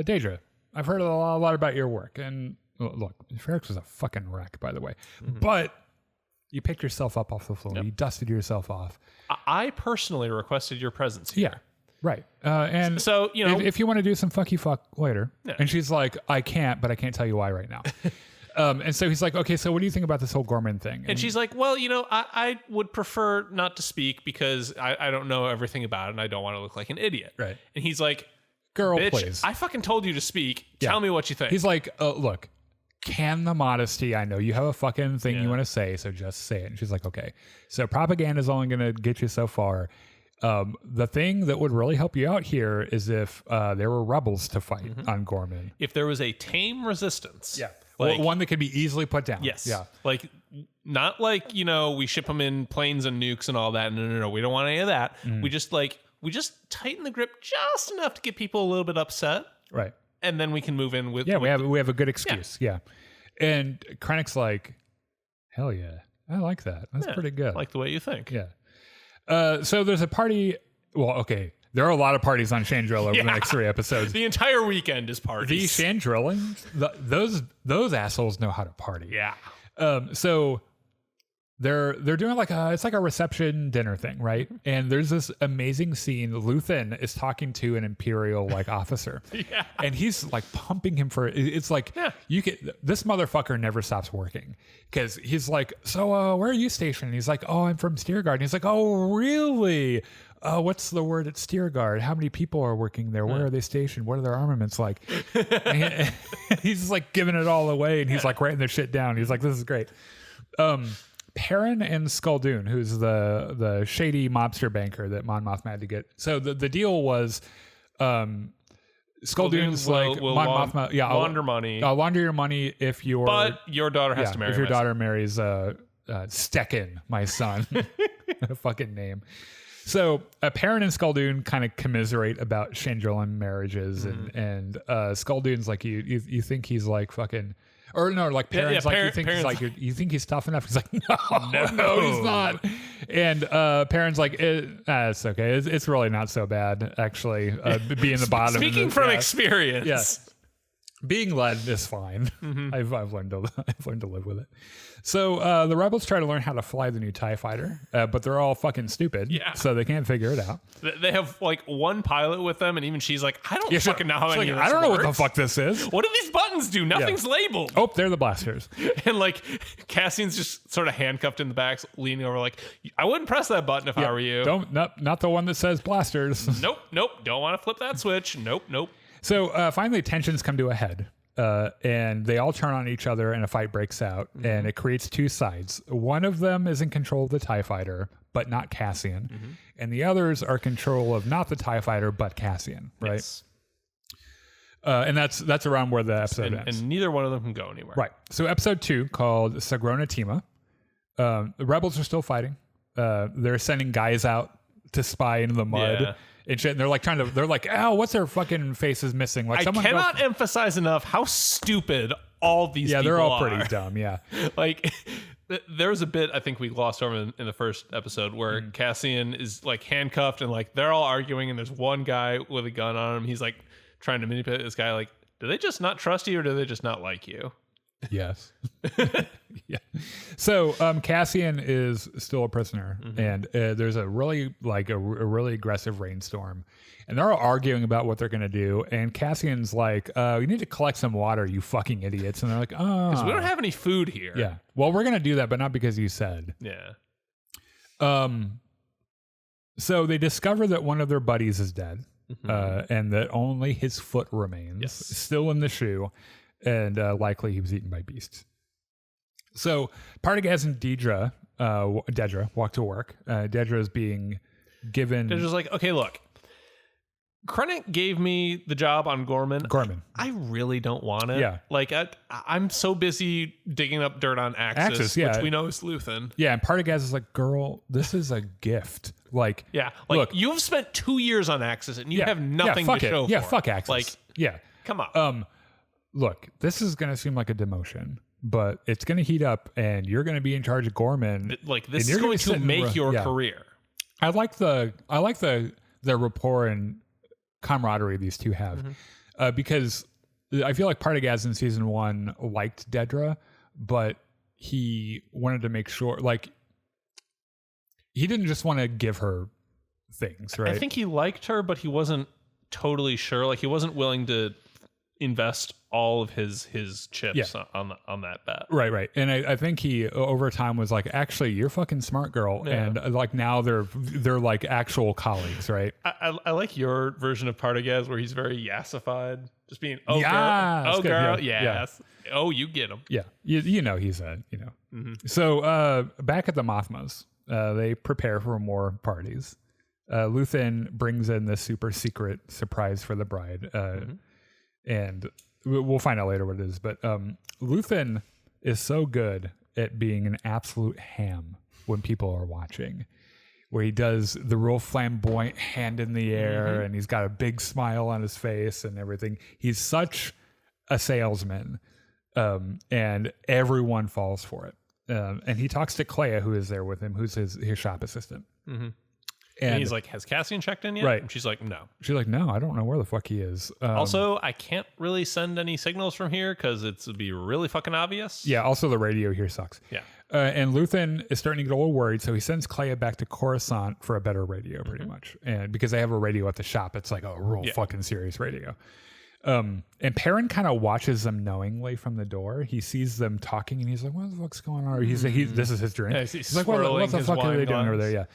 Dedra, I've heard a lot about your work. And look, Ferrix was a fucking wreck, by the way. But you picked yourself up off the floor. Yep. You dusted yourself off. I personally requested your presence here. Yeah. Right. And so, if you want to do some fucky fuck later. Yeah. And she's like, I can't, but I can't tell you why right now. And so he's like, okay, so what do you think about this whole Gorman thing? And she's like, well, I would prefer not to speak because I don't know everything about it and I don't want to look like an idiot. Right. And he's like, girl, bitch, please. I fucking told you to speak. Tell me what you think. He's like, look, can the modesty. I know you have a fucking thing you want to say, so just say it. And she's like, okay. So propaganda is only going to get you so far. The thing that would really help you out here is if there were rebels to fight on Gorman. If there was a tame resistance. Yeah. Like, one that could be easily put down. Yes. Yeah. Like, not like, we ship them in planes and nukes and all that. No. We don't want any of that. We just tighten the grip just enough to get people a little bit upset. Right. And then we can move in with. Yeah, we have a good excuse. Yeah. And Krennic's like, hell yeah. I like that. That's pretty good. I like the way you think. Yeah. So there's a party. Well, okay. There are a lot of parties on Chandrilla over the next 3 episodes. The entire weekend is parties. The Chandrillans, those assholes know how to party. Yeah. So they're doing it's like a reception dinner thing, right? And there's this amazing scene. Luthen is talking to an Imperial officer, and he's like pumping him for. It's like this motherfucker never stops working because he's like, so where are you stationed? And he's like, oh, I'm from Steerguard. And he's like, oh, really? What's the word at Steerguard? How many people are working there? Where are they stationed? What are their armaments like? And he's just like giving it all away, and he's like writing their shit down. He's like, this is great. Perrin and Skulldun, who's the shady mobster banker that Mon Mothma had to get. So the deal was, Skulldun's like Mon Mothma, launder money. I'll launder your money if but your daughter has to marry. If your daughter marries Stecken, my son, a fucking name. So Perrin and Skulldun kind of commiserate about Chandrillan marriages, and Skulldun's like, you think he's like fucking. Or no, like Perrin's like, you think he's tough enough? He's like, no, he's not. And Perrin's like, it's okay. It's really not so bad, actually. Being the bottom. Speaking from experience, yes, being led is fine. I've learned to live with it. So the rebels try to learn how to fly the new TIE fighter, but they're all fucking stupid. Yeah. So they can't figure it out. They have like one pilot with them, and even she's like, I don't fucking know how many of this I don't know works. what the fuck this is. What do these buttons do? Nothing's labeled. Oh, they're the blasters. And like Cassian's just sort of handcuffed in the back, leaning over like, I wouldn't press that button if I were you. Not the one that says blasters. Nope. Don't want to flip that switch. Nope. So finally tensions come to a head. and they all turn on each other and a fight breaks out, and it creates two sides. One of them is in control of the TIE fighter, but not Cassian, and the others are control of not the TIE fighter, but Cassian, right? Yes. And that's around where the episode ends. And neither one of them can go anywhere. Right. So episode 2, called Sagrona Tima, the rebels are still fighting. They're sending guys out to spy into the mud and shit. And they're like they're like, oh, what's their fucking faces missing? Like, I cannot emphasize enough how stupid all these people are. Yeah, they're all pretty dumb. Yeah. Like, there's a bit I think we glossed over in the first episode where Cassian is like handcuffed and like they're all arguing and there's one guy with a gun on him. He's like trying to manipulate this guy. Like, do they just not trust you or do they just not like you? Yes. Yeah. So Cassian is still a prisoner, and there's a really really aggressive rainstorm, and they're all arguing about what they're gonna do. And Cassian's like, "You need to collect some water, you fucking idiots." And they're like, "Oh, because we don't have any food here." Yeah. Well, we're gonna do that, but not because you said. Yeah. So they discover that one of their buddies is dead, and that only his foot remains, still in the shoe. And likely he was eaten by beasts. So Partagaz and Dedra walk to work. Dedra is being given... Dedra's like, okay, look. Krennic gave me the job on Gorman. I really don't want it. Yeah. Like, I'm so busy digging up dirt on Axis, which we know is Luthen. Yeah, and Partagaz is like, girl, this is a gift. Like, look, you've spent 2 years on Axis and you have nothing to show for it. Yeah, fuck Axis. Like, come on. Look, this is going to seem like a demotion, but it's going to heat up and you're going to be in charge of Gorman. Like, this is going to make your career. I like the rapport and camaraderie these two have, because I feel like Partagaz in season 1 liked Dedra, but he wanted to make sure, like, he didn't just want to give her things, right? I think he liked her, but he wasn't totally sure. Like, he wasn't willing to invest all of his chips on that bet. Right. And I think he over time was like, actually, you're fucking smart, girl. Yeah. And like now they're like actual colleagues, right? I like your version of Partagaz where he's very yassified, just being girl, yes, yeah. Oh, you get him. Yeah, you know he's a So back at the Mothmas, they prepare for more parties. Luthen brings in this super secret surprise for the bride, and we'll find out later what it is, but Luthen is so good at being an absolute ham when people are watching, where he does the real flamboyant hand in the air and he's got a big smile on his face and everything. He's such a salesman, and everyone falls for it. And he talks to Clea, who is there with him, who's his shop assistant. And he's like, has Cassian checked in yet? Right. And she's like, no. She's like, no, I don't know where the fuck he is. Also, I can't really send any signals from here because it'd be really fucking obvious. Yeah, also the radio here sucks. Yeah. And Luthen is starting to get a little worried, so he sends Clea back to Coruscant for a better radio, pretty much. And because they have a radio at the shop, it's like a real fucking serious radio. And Perrin kind of watches them knowingly from the door. He sees them talking, and he's like, what the fuck's going on? Or this is his drink. Yeah, he's like, what the fuck are they doing over there? Yeah.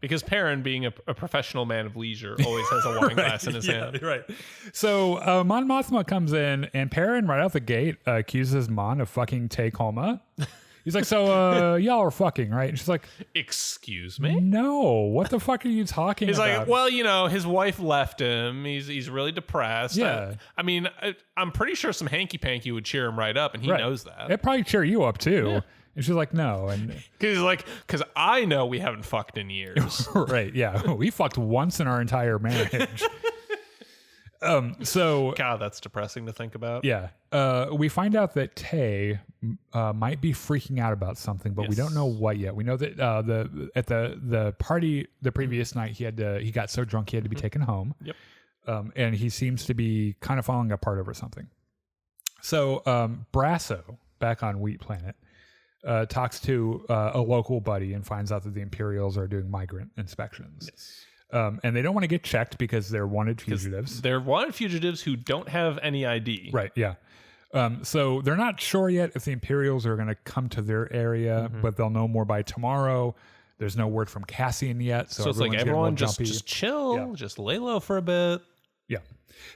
Because Perrin, being a professional man of leisure, always has a wine glass in his hand. Right. So Mon Mothma comes in, and Perrin right out the gate accuses Mon of fucking Tay Koma. He's like, so y'all are fucking, right? And she's like, excuse me? No, what the fuck are you talking about? He's like, well, you know, his wife left him. He's really depressed. Yeah. I mean, I'm pretty sure some hanky-panky would cheer him right up, and he knows that. It'd probably cheer you up, too. Yeah. And she's like, no. And because I know we haven't fucked in years. Right. Yeah. We fucked once in our entire marriage. So God, that's depressing to think about. Yeah. We find out that Tay might be freaking out about something, but we don't know what yet. We know that at the party the previous night he got so drunk he had to be taken home. Yep. And he seems to be kind of falling apart over something. So Brasso, back on Wheat Planet, talks to a local buddy and finds out that the Imperials are doing migrant inspections. Yes. And they don't want to get checked because they're wanted fugitives. They're wanted fugitives who don't have any ID. Right, yeah. So they're not sure yet if the Imperials are going to come to their area, but they'll know more by tomorrow. There's no word from Cassian yet. So it's like everyone just chill, just lay low for a bit. Yeah.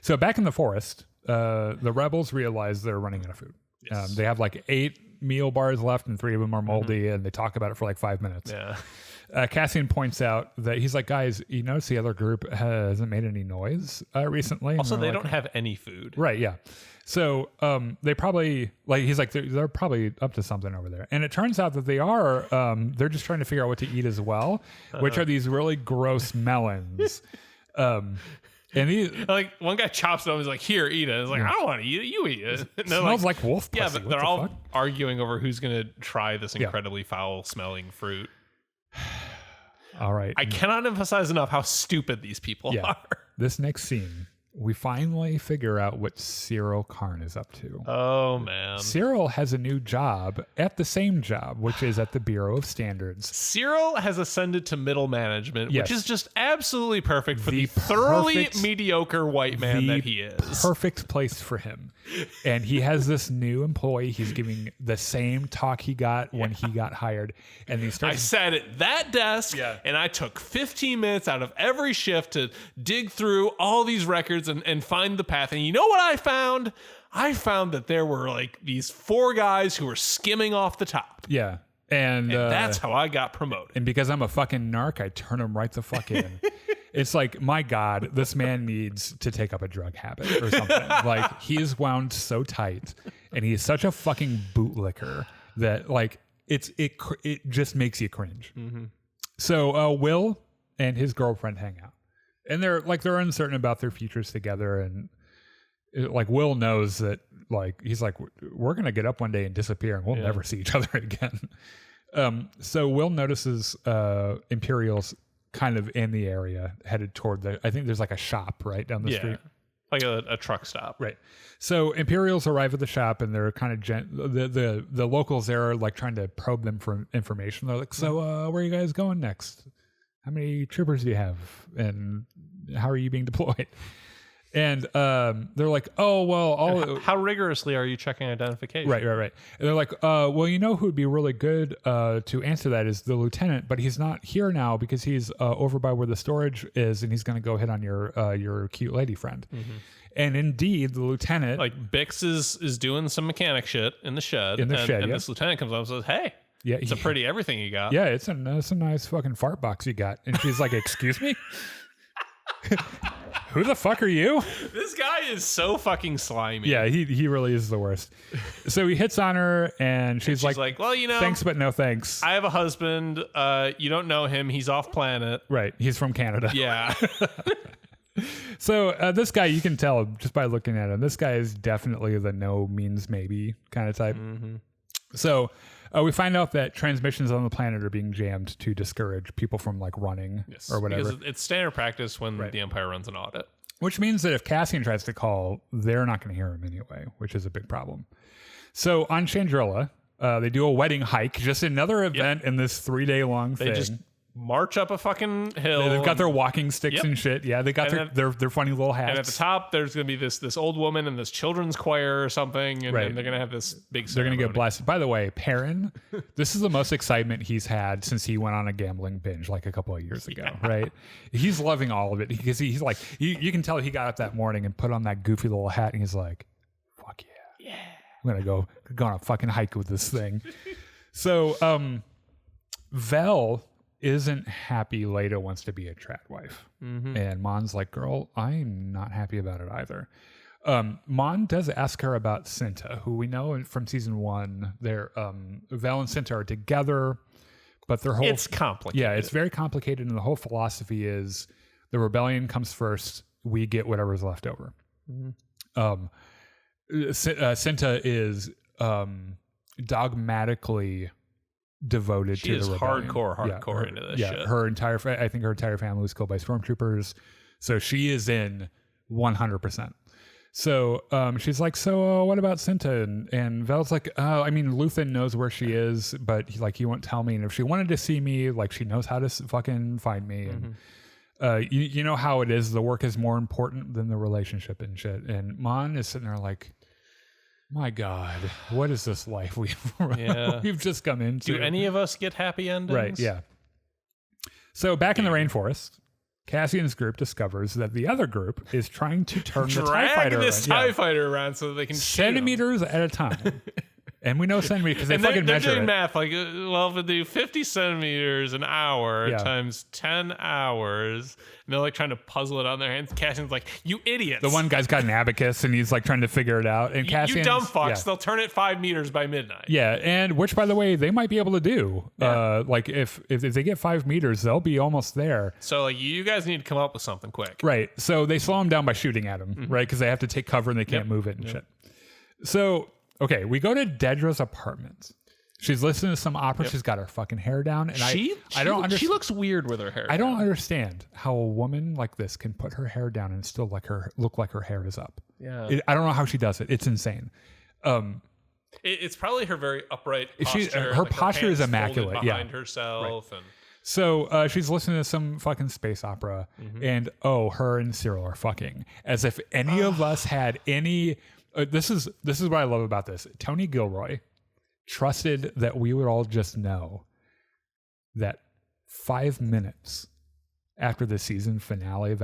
So back in the forest, the rebels realize they're running out of food. Yes. They have like 8 meal bars left and 3 of them are moldy, and they talk about it for like 5 minutes. Yeah. Cassian points out that he's like, guys, you notice the other group hasn't made any noise recently. Also, they don't have any food. Right. Yeah. So they probably he's like they're probably up to something over there, and it turns out that they are. They're just trying to figure out what to eat as well, which are these really gross melons. And he like one guy chops it up. He's like, "Here, eat it." It's like, I don't want to eat it. You eat it. It smells like wolf pussy. Yeah, but they're all arguing over who's going to try this incredibly foul-smelling fruit. All right. I cannot emphasize enough how stupid these people are. This next scene, we finally figure out what Cyril Karn is up to. Oh, man. Cyril has a new job at the same job, which is at the Bureau of Standards. Cyril has ascended to middle management, which is just absolutely perfect for the thoroughly mediocre white man that he is. Perfect place for him. And he has this new employee. He's giving the same talk he got when he got hired. And he starts. I sat at that desk and I took 15 minutes out of every shift to dig through all these records and find the path. And you know what I found? I found that there were like these 4 guys who were skimming off the top. Yeah. And that's how I got promoted. And because I'm a fucking narc, I turn him right the fuck in. It's like, my God, this man needs to take up a drug habit or something. Like, he is wound so tight, and he is such a fucking bootlicker that like it just makes you cringe. Mm-hmm. So Will and his girlfriend hang out, and they're uncertain about their futures together, and like Will knows that he's like, we're gonna get up one day and disappear, and we'll never see each other again. So Will notices Imperials kind of in the area headed toward I think there's like a shop right down the street. Like a truck stop. Right. So Imperials arrive at the shop, and they're kind of the locals there are like trying to probe them for information. They're like, so where are you guys going next? How many troopers do you have? And how are you being deployed? And they're like, oh, well, how rigorously are you checking identification? Right. And they're like, well, you know who would be really good to answer that is the lieutenant, but he's not here now because he's over by where the storage is, and he's going to go hit on your cute lady friend. Mm-hmm. And indeed, the lieutenant, like Bix is doing some mechanic shit in the shed. And this lieutenant comes up and says, hey. Yeah, it's a pretty everything you got. Yeah, it's a nice fucking fart box you got. And she's like, excuse me? Who the fuck are you? This guy is so fucking slimy. Yeah, he really is the worst. So he hits on her, and she's like, well, you know, thanks, but no thanks. I have a husband. You don't know him. He's off planet. Right. He's from Canada. Yeah. So this guy, you can tell just by looking at him, this guy is definitely the no means maybe kind of type. Mm-hmm. So we find out that transmissions on the planet are being jammed to discourage people from like running or whatever. Because it's standard practice when the Empire runs an audit. Which means that if Cassian tries to call, they're not going to hear him anyway, which is a big problem. So on Chandrilla, they do a wedding hike, just another event in this 3-day long thing. They just march up a fucking hill. They've got their walking sticks and shit. Yeah, they got their funny little hats. And at the top, there's going to be this old woman and this children's choir or something, and they're going to have this big ceremony. They're going to get blessed. By the way, Perrin, this is the most excitement he's had since he went on a gambling binge like a couple of years ago, right? He's loving all of it because he's like, you can tell he got up that morning and put on that goofy little hat, and he's like, fuck yeah. Yeah. I'm going to go on a fucking hike with this thing. So, Vel isn't happy Leda wants to be a trad wife. Mm-hmm. And Mon's like, girl, I'm not happy about it either. Mon does ask her about Cinta, who we know from season 1. They're Vel and Cinta are together, but their whole... It's complicated. Yeah, it's very complicated, and the whole philosophy is the rebellion comes first, we get whatever's left over. Mm-hmm. Cinta is dogmatically devoted to the rebellion. Hardcore into this shit. I think her entire family was killed by stormtroopers, so she is in 100%. So she's like, so what about Cinta? And Vel's like, I mean, Luthen knows where she is, but he won't tell me. And if she wanted to see me, like, she knows how to fucking find me. And you know how it is. The work is more important than the relationship and shit. And Mon is sitting there like, my God, what is this life we've just come into? Do any of us get happy endings? Right, yeah. So back in the rainforest, Cassian's group discovers that the other group is trying to turn the TIE fighter this TIE fighter around so that they can centimeters at a time. And we know centimeters because they fucking measure it. They're doing math like, well, if we do 50 centimeters an hour times 10 hours, and they're like trying to puzzle it on their hands. Cassian's like, you idiots. The one guy's got an abacus and he's like trying to figure it out. And Cassian, you dumb fucks, they'll turn it 5 meters by midnight. Yeah, and which, by the way, they might be able to do. Yeah. Like if they get 5 meters, they'll be almost there. So like you guys need to come up with something quick. Right. So they slow him down by shooting at him, right? Because they have to take cover and they can't move it and shit. So, okay, we go to Dedra's apartment. She's listening to some opera. She's got her fucking hair down, and I don't understand. She looks weird with her hair. I don't understand how a woman like this can put her hair down and still look like her hair is up. Yeah, I don't know how she does it. It's insane. It's probably her very upright posture. Her posture is immaculate. Behind herself, right. So she's listening to some fucking space opera, and her and Cyril are fucking as if any of us had any. This is what I love about this. Tony Gilroy trusted that we would all just know that 5 minutes after the season finale of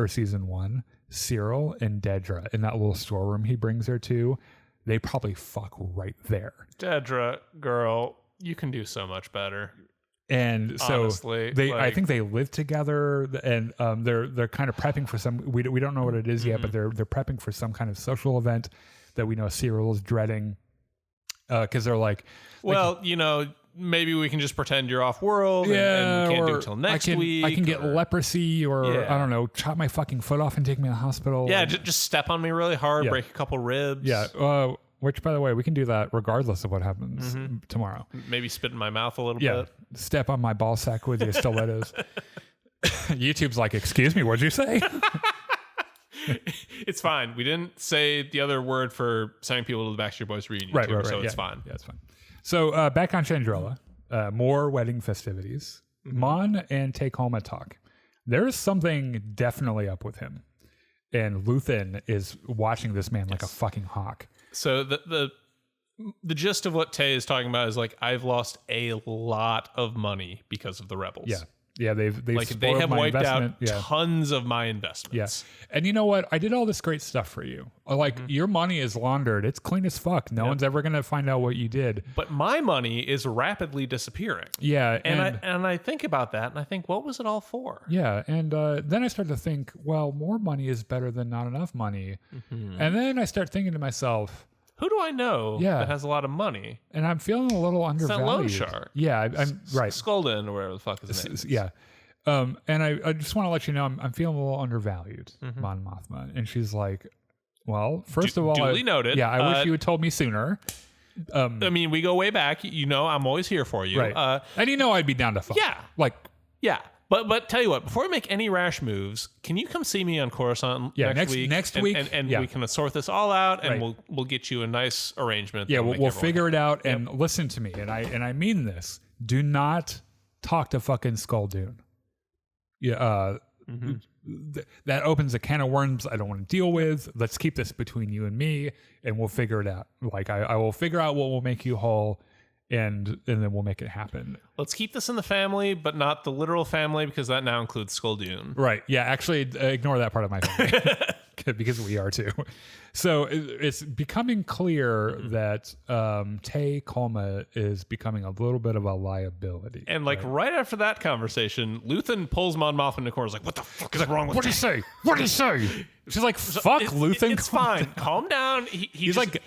season 1, Cyril and Dedra in that little storeroom he brings her to, they probably fuck right there. Dedra, girl, you can do so much better. And so honestly, I think they live together, and they're kind of prepping for some. We don't know what it is yet, but they're prepping for some kind of social event that we know Cyril is dreading. Because they're like, maybe we can just pretend you're off world and can't do it till next week. I can get leprosy, or I don't know, chop my fucking foot off and take me to the hospital. Yeah, just step on me really hard, break a couple ribs. Yeah. Which, by the way, we can do that regardless of what happens tomorrow. Maybe spit in my mouth a little bit. Step on my ball sack with your stilettos. YouTube's like, excuse me, what'd you say? It's fine. We didn't say the other word for sending people to the Backstreet Boys reunion. Right. So it's fine. Yeah, it's fine. So back on Chandrila, more wedding festivities. Mon and Take-Homa talk. There is something definitely up with him. And Luthen is watching this man like a fucking hawk. So the gist of what Tay is talking about is like, I've lost a lot of money because of the rebels. Yeah, they have wiped out tons of my investments. Yes, and you know what? I did all this great stuff for you. Like your money is laundered; it's clean as fuck. No one's ever gonna find out what you did. But my money is rapidly disappearing. Yeah, and I think about that, and I think, what was it all for? Yeah, and then I start to think, well, more money is better than not enough money. And then I start thinking to myself, who do I know that has a lot of money? And I'm feeling a little undervalued. It's that Lothar. Yeah, I'm right. Skolden or whatever the fuck his name is. Yeah. And I just want to let you know I'm feeling a little undervalued, Mon Mothma. And she's like, well, first of all, duly noted. Yeah, I wish you had told me sooner. I mean, we go way back. I'm always here for you. Right. And I'd be down to fuck. Yeah. Yeah. But tell you what, before we make any rash moves, can you come see me on Coruscant next week? Next week, and we can sort this all out, and we'll get you a nice arrangement. Yeah, we'll figure it out. And listen to me, and I mean this. Do not talk to fucking Skull Dune. Yeah, that opens a can of worms I don't want to deal with. Let's keep this between you and me, and we'll figure it out. Like I will figure out what will make you whole. And then we'll make it happen. Let's keep this in the family, but not the literal family, because that now includes Skull Dune. Right. Yeah, actually, ignore that part of my family. Because we are too. So it's becoming clear that Tay-Koma is becoming a little bit of a liability. And right after that conversation, Luthen pulls Mon Mothma in the corner. He's like, what the fuck is wrong with What did he say? What did he say? She's like, fuck, Luthen. It's fine. Calm down. He's got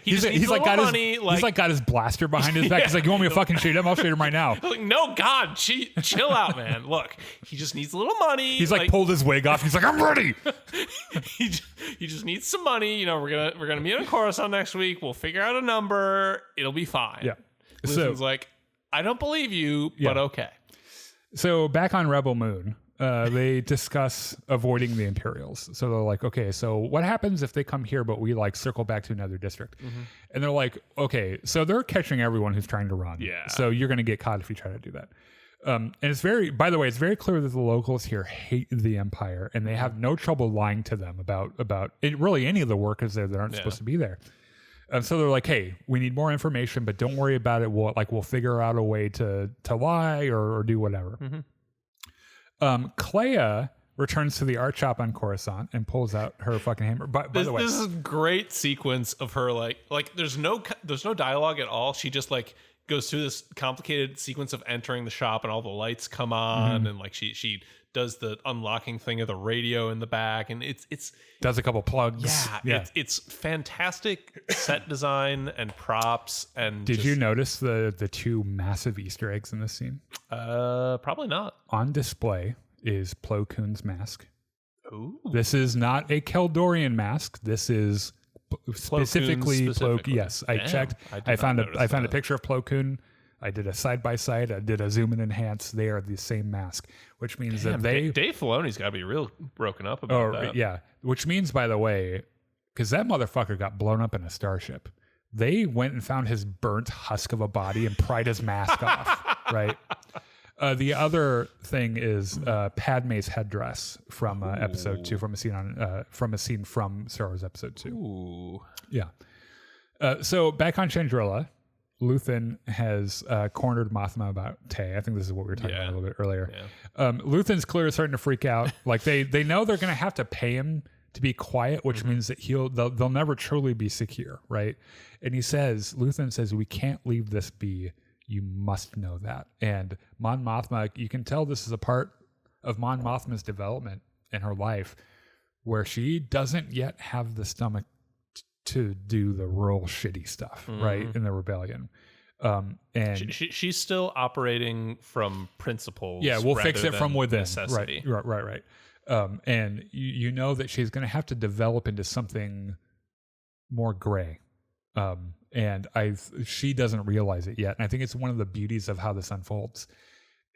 his blaster behind his back. He's like, you want me to fucking shoot him? I'll shoot him right now. Like, no, God, chill out, man. Look, he just needs a little money. He's like pulled his wig off. He's like, I'm ready. He just needs some money. We're gonna meet on Coruscant next week. We'll figure out a number. It'll be fine. Yeah. Luthen's like, I don't believe you, but okay. So back on Rebel Moon, they discuss avoiding the Imperials. So they're like, okay, so what happens if they come here, but we circle back to another district? And they're like, okay, so they're catching everyone who's trying to run. Yeah. So you're going to get caught if you try to do that. And it's by the way, it's very clear that the locals here hate the Empire, and they have no trouble lying to them about it, really any of the workers there that aren't supposed to be there. So they're like, hey, we need more information, but don't worry about it. We'll figure out a way to lie or do whatever. Clea returns to the art shop on Coruscant and pulls out her fucking hammer. By the way, this is a great sequence of her like there's no dialogue at all. She just like goes through this complicated sequence of entering the shop and all the lights come on and like she does the unlocking thing of the radio in the back and it's does a couple plugs. Yeah. It's fantastic set design and props. And did you notice the two massive Easter eggs in this scene? Probably not. On display is Plo Koon's mask. Ooh. This is not a Keldorian mask. This is specifically Plo Koon. Yes, I checked. I found a picture of Plo Koon. I did a side by side. I did a zoom and enhance. They are the same mask, which means that Dave Filoni's got to be real broken up about that. Yeah, which means, by the way, because that motherfucker got blown up in a starship, they went and found his burnt husk of a body and pried his mask off. Right. The other thing is Padme's headdress from episode 2, from a scene from Star Wars episode 2. Ooh. Yeah. So back on Chandrila, Luthen has cornered Mothma about Tay. I think this is what we were talking about a little bit earlier. Yeah. Luthen's clearly starting to freak out. Like they know they're going to have to pay him to be quiet, which means that they'll never truly be secure, right? And Luthen says, we can't leave this be. You must know that. And Mon Mothma, you can tell this is a part of Mon Mothma's development in her life where she doesn't yet have the stomach to do the real shitty stuff, right, in the rebellion. And she's still operating from principles. Yeah, we'll fix it from within. Necessity. Right. And you know that she's going to have to develop into something more gray. And she doesn't realize it yet. And I think it's one of the beauties of how this unfolds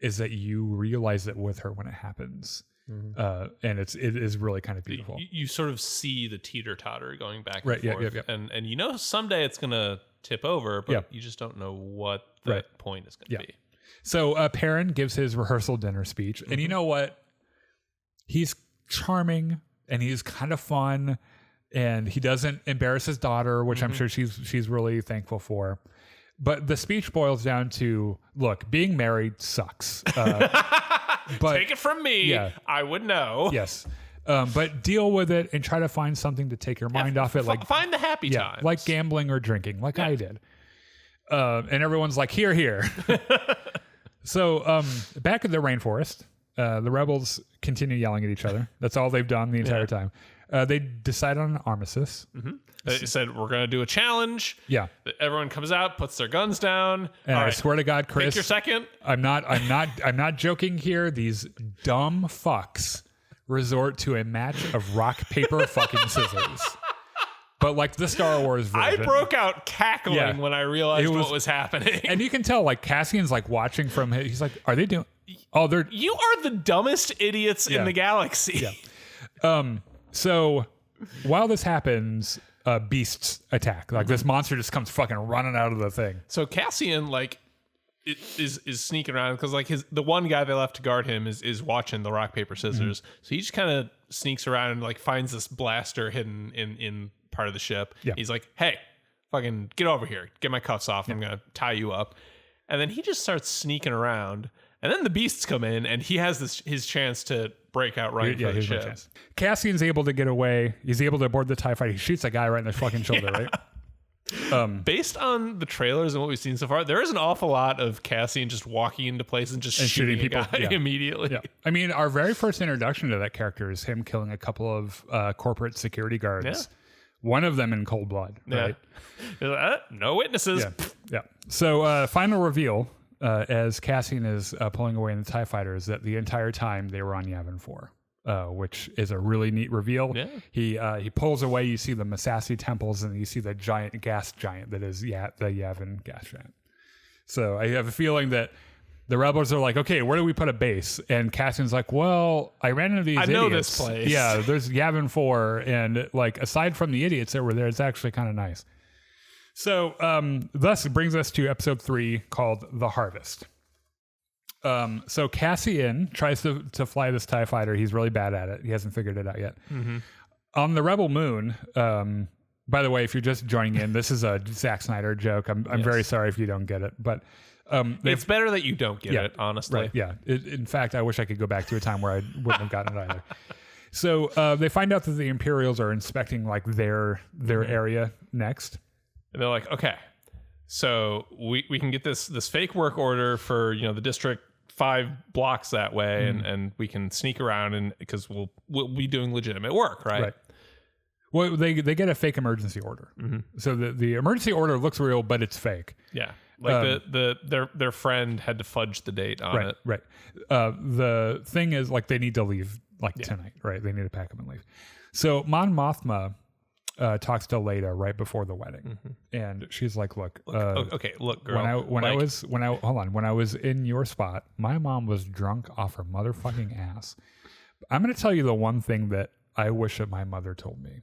is that you realize it with her when it happens. And it is really kind of beautiful. You sort of see the teeter-totter going back and forth. Yeah. And you know someday it's going to tip over, but you just don't know what that point is going to be. So Perrin gives his rehearsal dinner speech. And you know what? He's charming and he's kind of fun. And he doesn't embarrass his daughter, which I'm sure she's really thankful for. But the speech boils down to, look, being married sucks. But take it from me. I would know. Yes. But deal with it and try to find something to take your mind off it. Like find the happy times. Like gambling or drinking, like I did. And everyone's like, here. So back in the rainforest, the rebels continue yelling at each other. That's all they've done the entire time. They decide on an armistice. They said, we're going to do a challenge. Yeah. Everyone comes out, puts their guns down. And I swear to God, Chris, pick your second. I'm not joking here. These dumb fucks resort to a match of rock, paper, fucking scissors. But like the Star Wars version. I broke out cackling when I realized what was happening. And you can tell, like, Cassian's like watching from his, he's like, are they doing? Oh, they're. You are the dumbest idiots in the galaxy. Yeah. So while this happens, beasts attack. Like this monster just comes fucking running out of the thing. So Cassian is sneaking around because like the one guy they left to guard him is watching the rock paper scissors. So he just kind of sneaks around and like finds this blaster hidden in part of the ship. Yeah. He's like, hey, fucking get over here, get my cuffs off. I'm gonna tie you up. And then he just starts sneaking around. And then the beasts come in, and he has his chance to break out right in front of the ship. Cassian's able to get away. He's able to board the TIE fighter. He shoots a guy right in the fucking shoulder, right? Based on the trailers and what we've seen so far, there is an awful lot of Cassian just walking into place and just shooting people immediately. Yeah. I mean, our very first introduction to that character is him killing a couple of corporate security guards. Yeah. One of them in cold blood, right? No witnesses. Yeah. So final reveal. As Cassian is pulling away in the TIE fighter, is that the entire time they were on Yavin 4, which is a really neat reveal. Yeah. He pulls away, you see the Massassi temples, and you see the giant gas giant that is the Yavin gas giant. So I have a feeling that the rebels are like, okay, where do we put a base? And Cassian's like, well, I ran into these idiots. I know this place. Yeah, there's Yavin 4, and like aside from the idiots that were there, it's actually kind of nice. So, thus it brings us to episode 3 called The Harvest. So Cassian tries to fly this TIE fighter. He's really bad at it. He hasn't figured it out yet. On the Rebel moon, By the way, if you're just joining in, this is a Zack Snyder joke. I'm very sorry if you don't get it, but it's better that you don't get it, honestly. Right, yeah. In fact, I wish I could go back to a time where I wouldn't have gotten it either. So they find out that the Imperials are inspecting like their area next, and they're like, okay, so we can get this fake work order for the district 5 blocks that way, and we can sneak around and because we'll be doing legitimate work, right? Well, they get a fake emergency order. So the emergency order looks real, but it's fake. Yeah, like their friend had to fudge the date on it. Right. The thing is, like, they need to leave tonight, right? They need to pack up and leave. So Mon Mothma talks to Leia right before the wedding, and she's like, "Look, look, girl. When I was in your spot, my mom was drunk off her motherfucking ass. I'm going to tell you the one thing that I wish that my mother told me.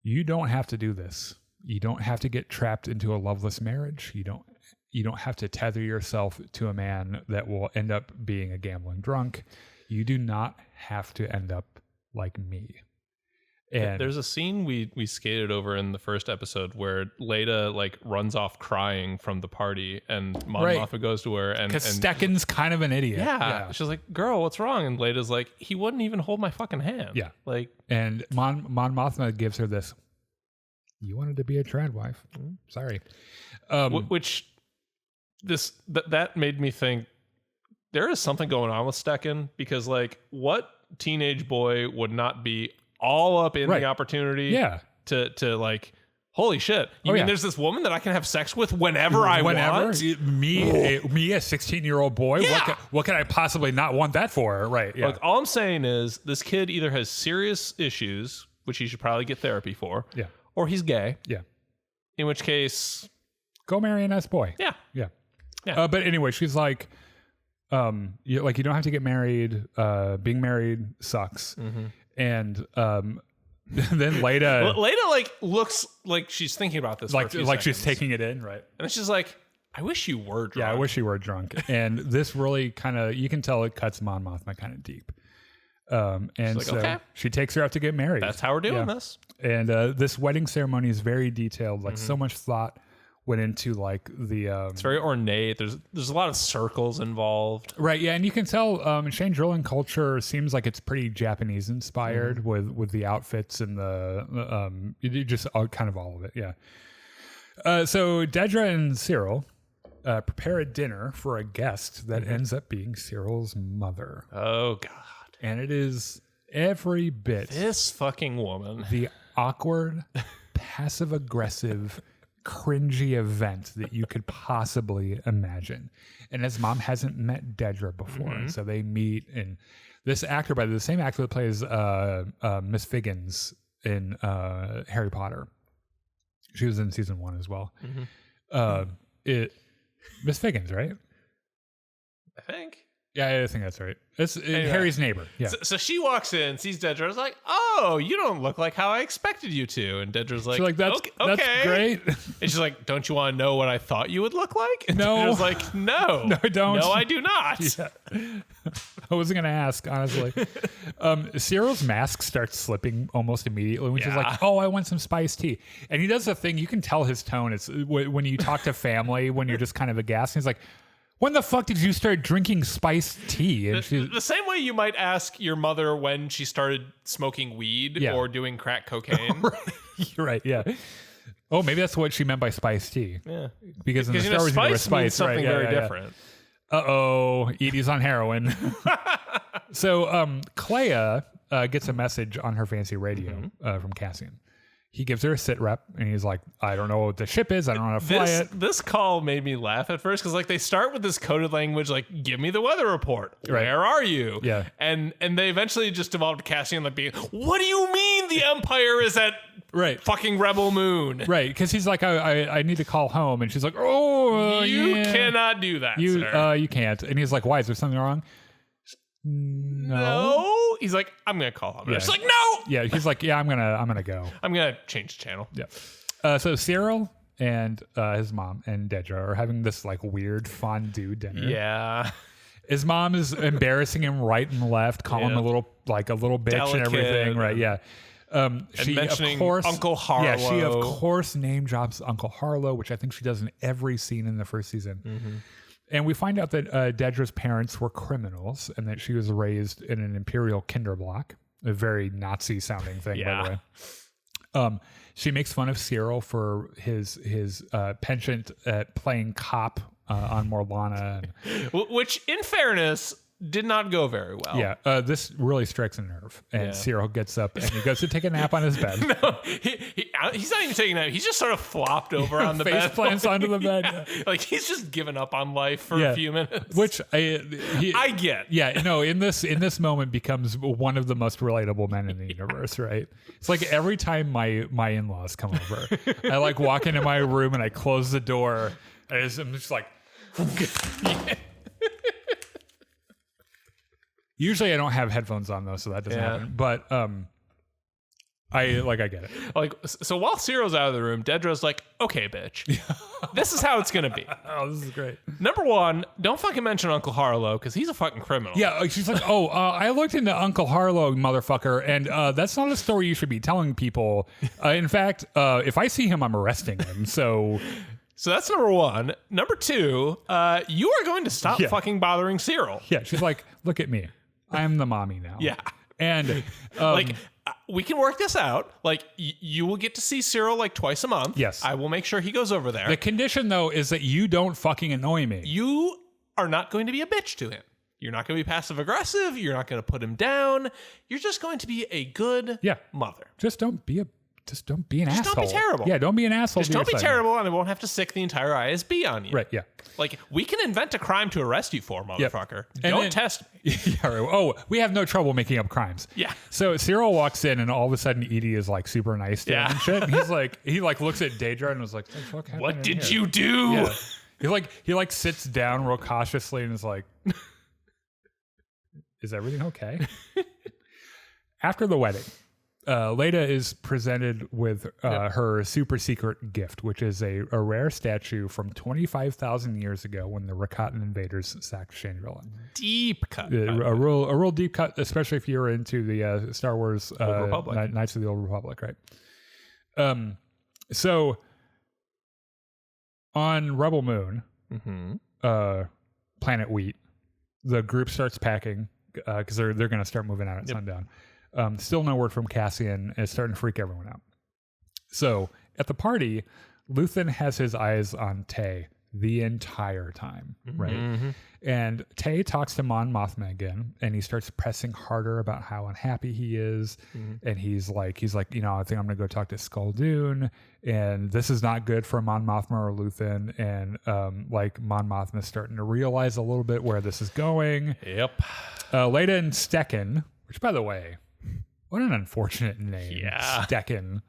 You don't have to do this. You don't have to get trapped into a loveless marriage. You don't have to tether yourself to a man that will end up being a gambling drunk. You do not have to end up like me." And there's a scene we skated over in the first episode where Leia like runs off crying from the party, and Mon Mothma gothma goes to her, and Stekken's kind of an idiot. Yeah, she's like, "Girl, what's wrong?" And Leia's like, "He wouldn't even hold my fucking hand." Yeah, like, and Mon Mothma gives her this. You wanted to be a trad wife. Sorry. Which that made me think there is something going on with Stekken, because like, what teenage boy would not be all up in the opportunity to like, holy shit, you mean there's this woman that I can have sex with whenever I want? Me, a 16-year-old boy? What can I possibly not want that for? Right. Yeah. Like, all I'm saying is this kid either has serious issues, which he should probably get therapy for, or he's gay. Yeah. In which case, go marry a nice boy. Yeah. But anyway, she's like, you don't have to get married. Being married sucks. And then Leia like looks like she's thinking about this, like she's taking it in, right? And she's like, I wish you were drunk. Yeah, I wish you were drunk. And this really kind of, you can tell it cuts Mon Mothma kind of deep. And like, so she takes her out to get married. That's how we're doing this. And this wedding ceremony is very detailed. Like so much thought went into like the it's very ornate. There's a lot of circles involved, right? Yeah, and you can tell Chandrilan culture seems like it's pretty Japanese inspired with the outfits and the just kind of all of it. So Dedra and Cyril prepare a dinner for a guest that ends up being Cyril's mother. Oh god. And it is every bit this fucking woman, the awkward, passive aggressive, cringy event that you could possibly imagine. And his mom hasn't met Dedra before, and so they meet. And this actor, by the same actor that plays Miss Figgins in Harry Potter, she was in season 1 as well. Miss Figgins, right? I think. Yeah, I think that's right. It's anyway, Harry's neighbor. Yeah. So she walks in, sees Dedra, is like, "Oh, you don't look like how I expected you to." And Dedra's like, "That's great." And she's like, "Don't you want to know what I thought you would look like?" And no. Dedra's like, "No, I don't. No, I do not." Yeah. I wasn't gonna ask, honestly. Cyril's mask starts slipping almost immediately when she's like, "Oh, I want some spiced tea." And he does the thing. You can tell his tone. It's when you talk to family when you're just kind of aghast. He's like, "When the fuck did you start drinking spiced tea?" And the same way you might ask your mother when she started smoking weed or doing crack cocaine. You're right, yeah. Oh, maybe that's what she meant by spiced tea. Yeah. Because in the Star Wars there was spice. Something very different. Uh-oh, Edie's on heroin. So Clea gets a message on her fancy radio from Cassian. He gives her a sit rep, and he's like, "I don't know what the ship is. I don't know how to fly it." This call made me laugh at first because like they start with this coded language, like, "Give me the weather report. Where are you?" Yeah, and they eventually just developed Cassian like being, "What do you mean the Empire is at fucking Rebel Moon?" Right, because he's like, I need to call home," and she's like, "Oh, you cannot do that, sir. You can't." And he's like, "Why? Is there something wrong?" No. He's like, "I'm gonna call him." Yeah. She's like, "No." Yeah, he's like, "Yeah, I'm gonna go. I'm gonna change the channel." Yeah. So Cyril and his mom and Dedra are having this like weird fondue dinner. Yeah. His mom is embarrassing him right and left, calling him a little bitch delicate and everything. Right. Yeah. She, mentioning of course, Uncle Harlow. Yeah, she of course name drops Uncle Harlow, which I think she does in every scene in the first season. Mm-hmm. And we find out that Dedra's parents were criminals and that she was raised in an Imperial Kinderblock, a very Nazi-sounding thing, by the way. She makes fun of Cyril for his penchant at playing cop on Morlana. Which, in fairness, did not go very well. Yeah, this really strikes a nerve. And Cyril gets up and he goes to take a nap on his bed. No, he's not even taking a nap. He's just sort of flopped over on the bed. Face plants onto the bed. Like he's just given up on life for a few minutes. Which I get. Yeah, no, in this moment becomes one of the most relatable men in the universe, right? It's like every time my in-laws come over, I like walk into my room and I close the door. I'm just like... Usually I don't have headphones on though, so that doesn't happen. But I get it. Like, so while Cyril's out of the room, Dedra's like, "Okay, bitch, this is how it's gonna be." Oh, this is great. Number one, don't fucking mention Uncle Harlow because he's a fucking criminal. Yeah, she's like, "Oh, I looked into Uncle Harlow, motherfucker, and that's not a story you should be telling people. In fact, if I see him, I'm arresting him." So that's number one. Number two, you are going to stop fucking bothering Cyril. Yeah, she's like, "Look at me. I'm the mommy now." Yeah. And we can work this out. Like you will get to see Cyril like twice a month. Yes. I will make sure he goes over there. The condition though is that you don't fucking annoy me. You are not going to be a bitch to him. You're not going to be passive aggressive. You're not going to put him down. You're just going to be a good mother. Just don't be an asshole. Just don't be terrible. Yeah, don't be an asshole. Just don't be terrible, and I won't have to sick the entire ISB on you. Right, yeah. Like, we can invent a crime to arrest you for, motherfucker. Yep. Don't test me. Oh, we have no trouble making up crimes. Yeah. So Cyril walks in, and all of a sudden Edie is like super nice to him and shit. And he looks at Dedra and was like, "What did you do?" Yeah. He sits down real cautiously and is like, "Is everything okay?" After the wedding, Leda is presented with her super secret gift, which is a rare statue from 25,000 years ago when the Rakatan invaders sacked Shangri-La. Deep cut. A real deep cut, especially if you're into the Star Wars Knights of the Old Republic, right? So on Rebel Moon, Planet Wheat, the group starts packing because they're going to start moving out at sundown. Still no word from Cassian. It's starting to freak everyone out. So at the party, Luthen has his eyes on Tay the entire time, right? Mm-hmm. And Tay talks to Mon Mothma again, and he starts pressing harder about how unhappy he is. Mm-hmm. And he's like, I think I'm going to go talk to Skull Dune, and this is not good for Mon Mothma or Luthen. And Mon Mothma's starting to realize a little bit where this is going. Yep. Leda and Stekken, which by the way, what an unfortunate name. Yeah. Stekken.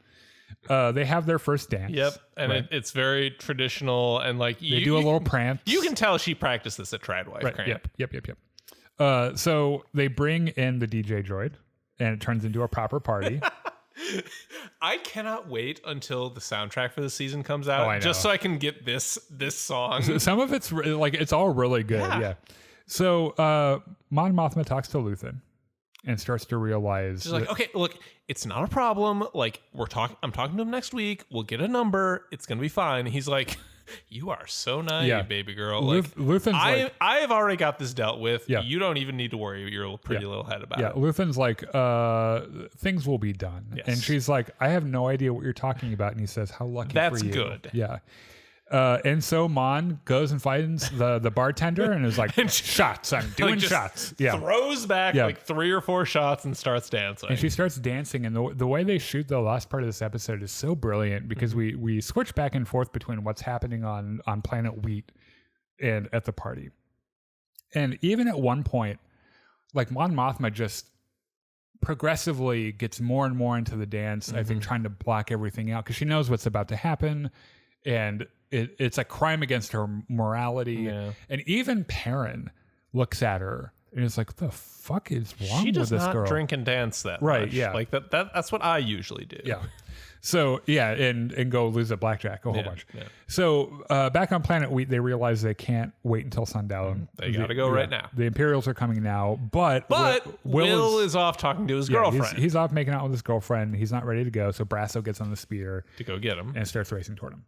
They have their first dance. Yep. And it's very traditional. And like they do a little prance. You can tell she practiced this at Tradwife Camp. Yep. So they bring in the DJ droid and it turns into a proper party. I cannot wait until the soundtrack for the season comes out just so I can get this song. Some of it's it's all really good. Yeah. So Mon Mothma talks to Luthen and starts to realize she's like, okay, look, it's not a problem. Like I'm talking to him next week. We'll get a number. It's gonna be fine. He's like, you are so naive, baby girl. Luthen's I have already got this dealt with. Yeah. You don't even need to worry your pretty little head about it. Yeah, Luthen's like, things will be done. Yes. And she's like, I have no idea what you're talking about. And he says, how lucky for you. That's good. Yeah. And so Mon goes and finds the bartender and is like, shots, I'm doing shots. Yeah. Throws back like 3 or 4 shots and starts dancing. And she starts dancing. And the way they shoot the last part of this episode is so brilliant because we switch back and forth between what's happening on Planet Wheat and at the party. And even at one point, like Mon Mothma just progressively gets more and more into the dance, I think trying to block everything out because she knows what's about to happen. And it's a crime against her morality. Yeah. And even Perrin looks at her and is like, what the fuck is wrong with this girl? She does not drink and dance that much. Yeah. Like that's what I usually do. Yeah. So yeah, and go lose at blackjack a whole bunch. Yeah. So back on Planet Wheat, they realize they can't wait until sundown. They got to go right now. The Imperials are coming now, but Will is off talking to his girlfriend. He's off making out with his girlfriend. He's not ready to go, so Brasso gets on the speeder to go get him and starts racing toward him.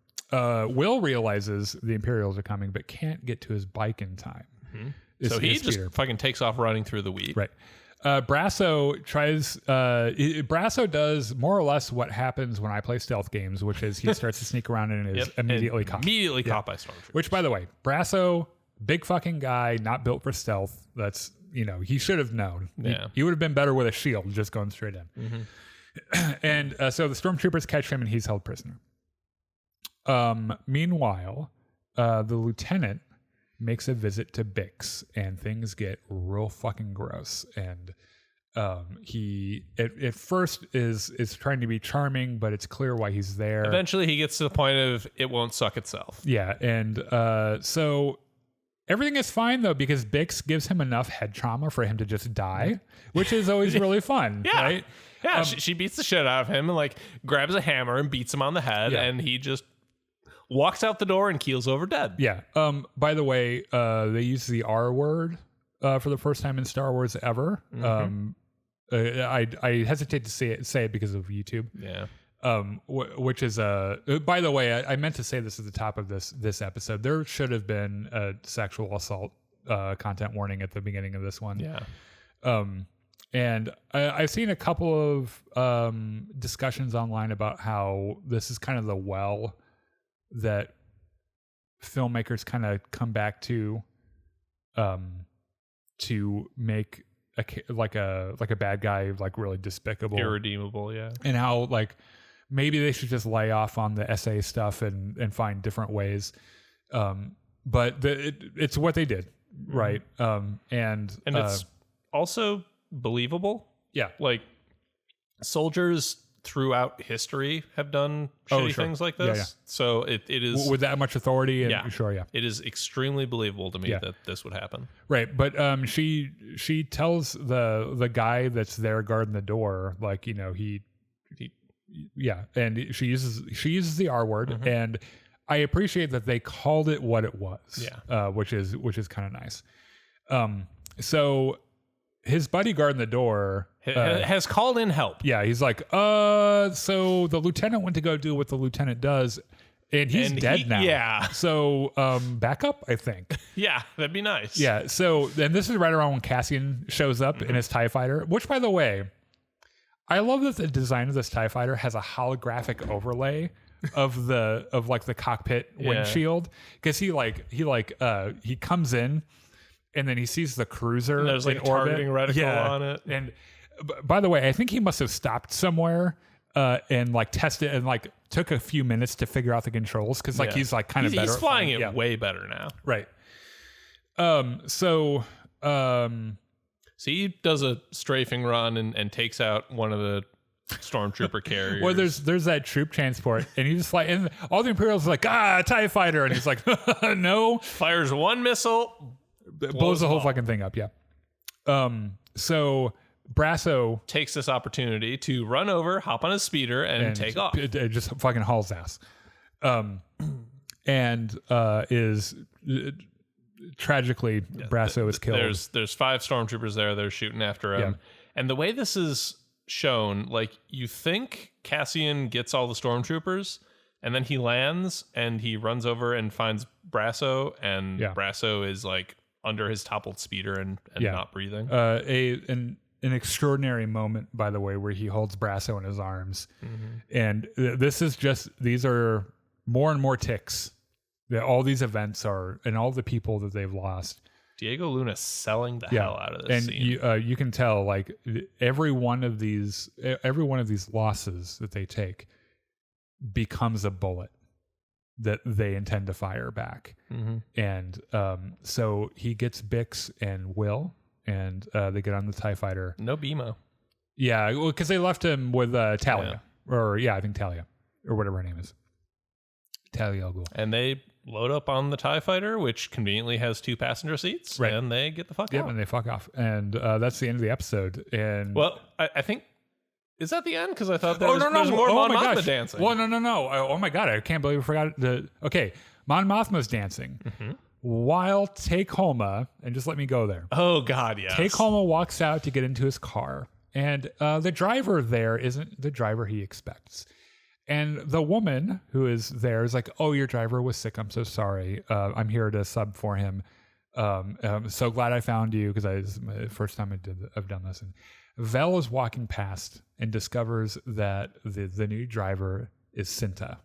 Will realizes the Imperials are coming, but can't get to his bike in time. Mm-hmm. So he just fucking takes off running through the wheat. Right. Brasso tries. Brasso does more or less what happens when I play stealth games, which is he starts to sneak around and is immediately caught. Immediately caught by stormtroopers. Which, by the way, Brasso, big fucking guy, not built for stealth. That's he should have known. Yeah. He would have been better with a shield, just going straight in. Mm-hmm. And so the stormtroopers catch him, and he's held prisoner. Meanwhile, the lieutenant makes a visit to Bix, and things get real fucking gross. And he at first is trying to be charming, but it's clear why he's there. Eventually he gets to the point of it won't suck itself. Yeah. And so everything is fine though, because Bix gives him enough head trauma for him to just die, which is always really fun. Yeah. Right? Yeah. She beats the shit out of him and like grabs a hammer and beats him on the head, and he just walks out the door and keels over dead. Yeah. By the way, they use the R word for the first time in Star Wars ever. Mm-hmm. I hesitate to say it because of YouTube. Yeah. Which is by the way, I meant to say this at the top of this episode. There should have been a sexual assault content warning at the beginning of this one. Yeah. And I've seen a couple of discussions online about how this is kind of the well that filmmakers kind of come back to make a bad guy like really despicable, irredeemable, yeah. And how like maybe they should just lay off on the SA stuff and find different ways. But it's what they did, right? And it's also believable. Yeah, like soldiers throughout history have done shitty things like this. Yeah. So it is with that much authority. And, sure. Yeah. It is extremely believable to me that this would happen. Right. But she tells the guy that's there guarding the door, like, he and she uses the R word. Mm-hmm. And I appreciate that they called it what it was. Yeah. Which is kind of nice. So his buddy guarding the door has called in help. Yeah, he's like, so the lieutenant went to go do what the lieutenant does, and he's dead now. Yeah. So back up, I think. Yeah, that'd be nice. Yeah. So then this is right around when Cassian shows up in his TIE fighter, which, by the way, I love that the design of this TIE fighter has a holographic overlay of the cockpit windshield, because he comes in. And then he sees the cruiser. And there's like a targeting reticle on it. And by the way, I think he must have stopped somewhere and like tested and like took a few minutes to figure out the controls, because like he's like kind of better. He's flying it way better now. Right. So he does a strafing run and takes out one of the stormtrooper carriers. Well, there's that troop transport, and he just and all the Imperials are like, TIE fighter, and he's like, no. Fires one missile. Blows the whole fucking thing up, yeah. So Brasso takes this opportunity to run over, hop on his speeder, and take off. It just fucking hauls ass. And is tragically Brasso is killed. There's 5 stormtroopers there. They're shooting after him. Yeah. And the way this is shown, like, you think Cassian gets all the stormtroopers, and then he lands and he runs over and finds Brasso, and Brasso is like under his toppled speeder and not breathing. An extraordinary moment, by the way, where he holds Brasso in his arms. Mm-hmm. And these are more and more ticks that all these events are, and all the people that they've lost. Diego Luna selling the hell out of this scene. And you can tell, like, every one of these losses that they take becomes a bullet that they intend to fire back. Mm-hmm. And so he gets Bix and Will, and they get on the TIE fighter. No BMO. Yeah, because they left him with Talia. Yeah. I think Talia, or whatever her name is. Talia al Ghul. And they load up on the TIE fighter, which conveniently has 2 passenger seats, and they get the fuck out. Yep, and they fuck off. And that's the end of the episode. And well, I think Is that the end? Because I thought there's more Mon Mothma dancing. Well, no. Oh my God, I can't believe I forgot okay, Mon Mothma's dancing. While Take Homa, and just let me go there. Oh God, yes. Take Homa walks out to get into his car, and the driver there isn't the driver he expects. And the woman who is there is like, "Oh, your driver was sick. I'm so sorry. I'm here to sub for him. I'm so glad I found you because it's the first time I've done this." And Vel is walking past and discovers that the new driver is Cinta.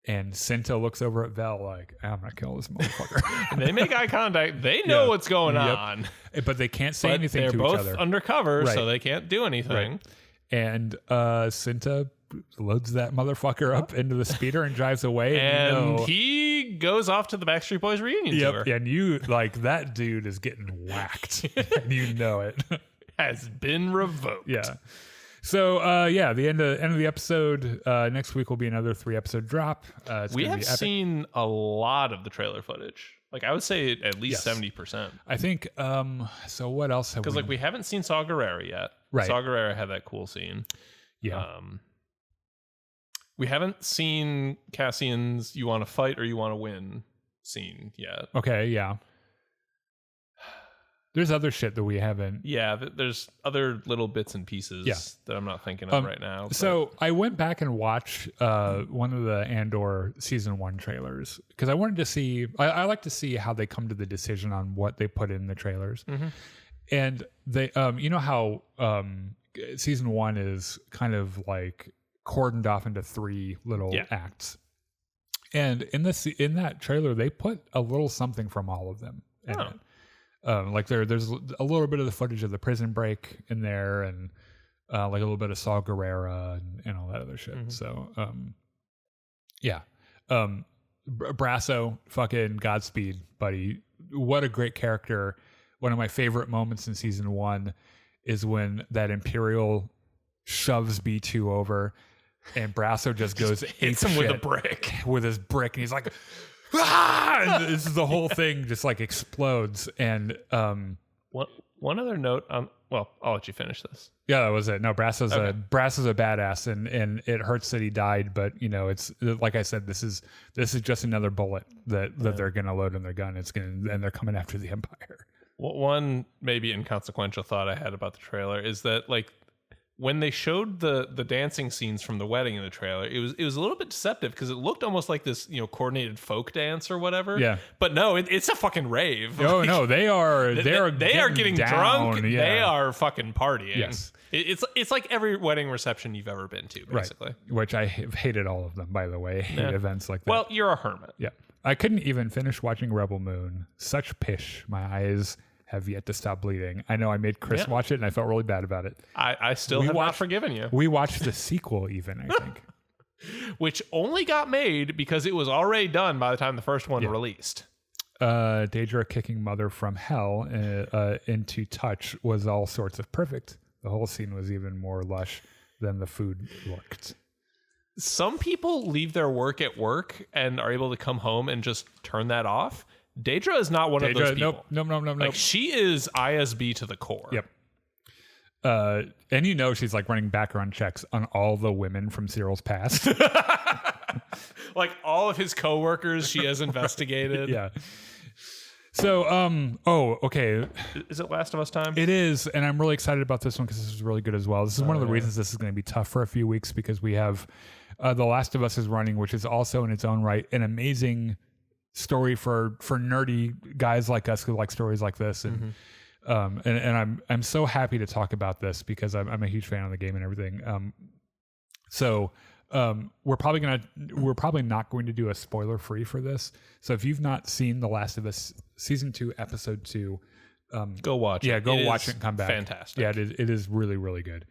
And Cinta looks over at Vel like, "I'm gonna kill this motherfucker." And they make eye contact. They know what's going on, but they can't say anything to each other. They're both undercover, so they can't do anything. Right. And Cinta loads that motherfucker up into the speeder and drives away. And he goes off to the Backstreet Boys reunion tour. And you like that dude is getting whacked. And you know it. Has been revoked. Yeah. So the end of the episode. Next week will be another 3-episode drop. We have seen a lot of the trailer footage. Like I would say at least 70%. I think. So what else have we? Because we haven't seen Saw Gerrera yet. Right. Saw Gerrera had that cool scene. Yeah. We haven't seen Cassian's "You want to fight or you want to win" scene yet. Okay. Yeah. There's other shit that we haven't. Yeah, there's other little bits and pieces that I'm not thinking of right now. So I went back and watched one of the Andor season 1 trailers because I wanted to see. I like to see how they come to the decision on what they put in the trailers. And they, you know how season 1 is kind of like cordoned off into 3 little acts, and in that trailer they put a little something from all of them in it. Like there's a little bit of the footage of the prison break in there, and like a little bit of Saw Gerrera and all that other shit. So, Brasso, fucking Godspeed, buddy. What a great character. One of my favorite moments in season 1 is when that Imperial shoves B2 over, and Brasso just goes hits him with a brick. With his brick, and he's like, "Ah!" And this is the whole thing just like explodes. And one other note on. Well, I'll let you finish this. Yeah, that was it. No, Brasso's a badass, and it hurts that he died, but it's like I said, this is just another bullet that they're gonna load in their gun. And they're coming after the Empire. One maybe inconsequential thought I had about the trailer is that like when they showed the dancing scenes from the wedding in the trailer, it was a little bit deceptive because it looked almost like this coordinated folk dance or whatever. Yeah, but no, it's a fucking rave. Oh no, they are getting down. drunk. Yeah. They are fucking partying. Yes, it's like every wedding reception you've ever been to, basically. Right. Which I have hated all of them, by the way. I hate events like that. Well, you're a hermit. Yeah, I couldn't even finish watching Rebel Moon. Such pish. My eyes have yet to stop bleeding. I know I made Chris watch it, and I felt really bad about it. I still have not forgiven you. We watched the sequel even, I think. Which only got made because it was already done by the time the first one released. Daedra kicking Mother from hell into touch was all sorts of perfect. The whole scene was even more lush than the food looked. Some people leave their work at work and are able to come home and just turn that off. Daedra is not one of those people. Nope. Like she is ISB to the core. Yep. And she's like running background checks on all the women from Cyril's past. Like all of his coworkers she has investigated. Yeah. So, okay. Is it Last of Us time? It is, and I'm really excited about this one because this is really good as well. This is one of the reasons this is going to be tough for a few weeks because we have The Last of Us is running, which is also in its own right an amazing story for nerdy guys like us who like stories like this, and I'm so happy to talk about this because I'm a huge fan of the game and everything. We're probably not going to do a spoiler free for this. So if you've not seen The Last of Us season 2 episode 2, go watch it. Yeah, go watch it and come back. Fantastic. Yeah, it is really, really good.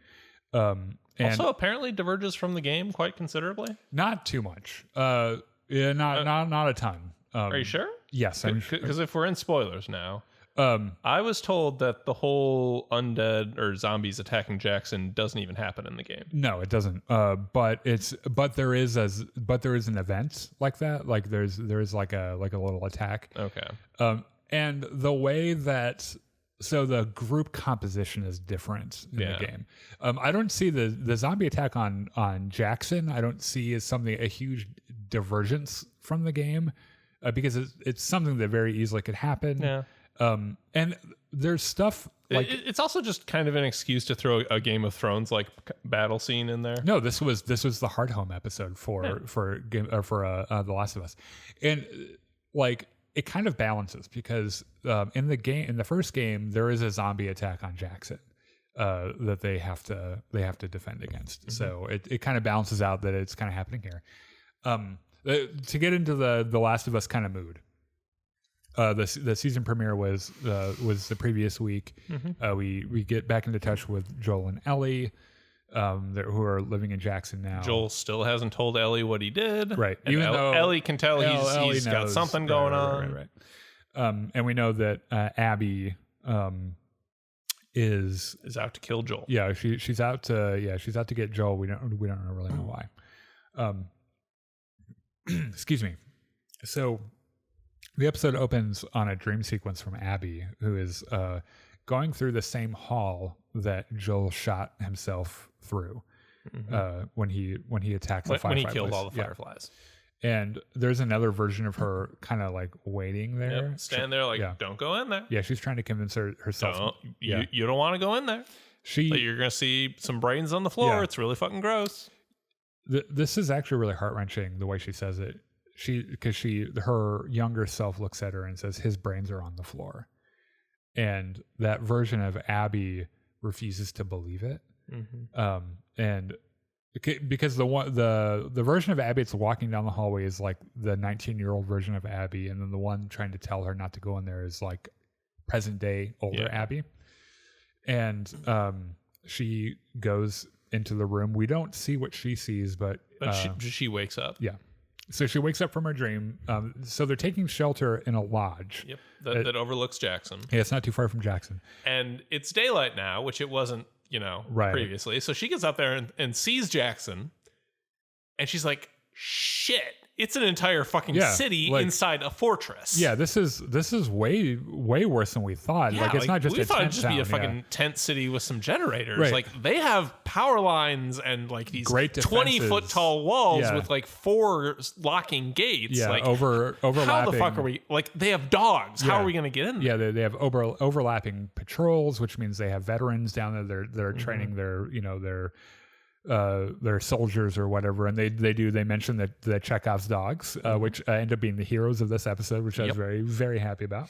And also apparently diverges from the game quite considerably. Not too much. Not a ton. Are you sure? Yes, because if we're in spoilers now, I was told that the whole undead or zombies attacking Jackson doesn't even happen in the game. No, it doesn't. But there is an event like that. Like there is like a little attack. Okay. And the way that So the group composition is different in the game. I don't see the zombie attack on Jackson. I don't see as a huge divergence from the game because it's something that very easily could happen. Yeah. And there's stuff like it's also just kind of an excuse to throw a Game of Thrones like battle scene in there. No, this was the Hard Home episode for The Last of Us, and like. It kind of balances because in the first game there is a zombie attack on Jackson that they have to defend against. So it kind of balances out that it's kind of happening here. To get into the Last of Us kind of mood, the season premiere was the previous week. We get back into touch with Joel and Ellie. Who are living in Jackson now. Joel still hasn't told Ellie what he did. Right. Even though Ellie can tell he's got something going on. Right. And we know that Abby is out to kill Joel. Yeah, she's out to get Joel. We don't really know why. Excuse me. So the episode opens on a dream sequence from Abby, who is going through the same hall that Joel shot himself through when he attacked the fireflies. When he killed all the fireflies. And there's another version of her kind of like waiting there. Yep, stand there like, don't go in there. Yeah, she's trying to convince herself. You don't want to go in there. But you're going to see some brains on the floor. Yeah. It's really fucking gross. This is actually really heart-wrenching the way she says it. Her younger self looks at her and says, his brains are on the floor. And that version of Abby refuses to believe it. And because the version of Abby that's walking down the hallway is like the 19-year-old version of Abby, and then the one trying to tell her not to go in there is like present day older Abby. And she goes into the room. We don't see what she sees, but she wakes up. Yeah. So she wakes up from her dream. So they're taking shelter in a lodge. Yep, that overlooks Jackson. Yeah, it's not too far from Jackson. And it's daylight now, which it wasn't, previously. So she gets up there and sees Jackson, and she's like, shit, it's an entire fucking city inside a fortress. Yeah, this is way worse than we thought. Yeah, it's not just we a thought tent it'd just town, be a fucking tent city with some generators. Right. Like they have power lines and like these great 20-foot tall walls with like 4 locking gates. Yeah, like overlapping. How the fuck are we? Like they have dogs. How are we going to get in there? Yeah, they have overlapping patrols, which means they have veterans down there. They're training their soldiers or whatever, and they mention that the Chekhov's dogs, which end up being the heroes of this episode, which I was very, very happy about.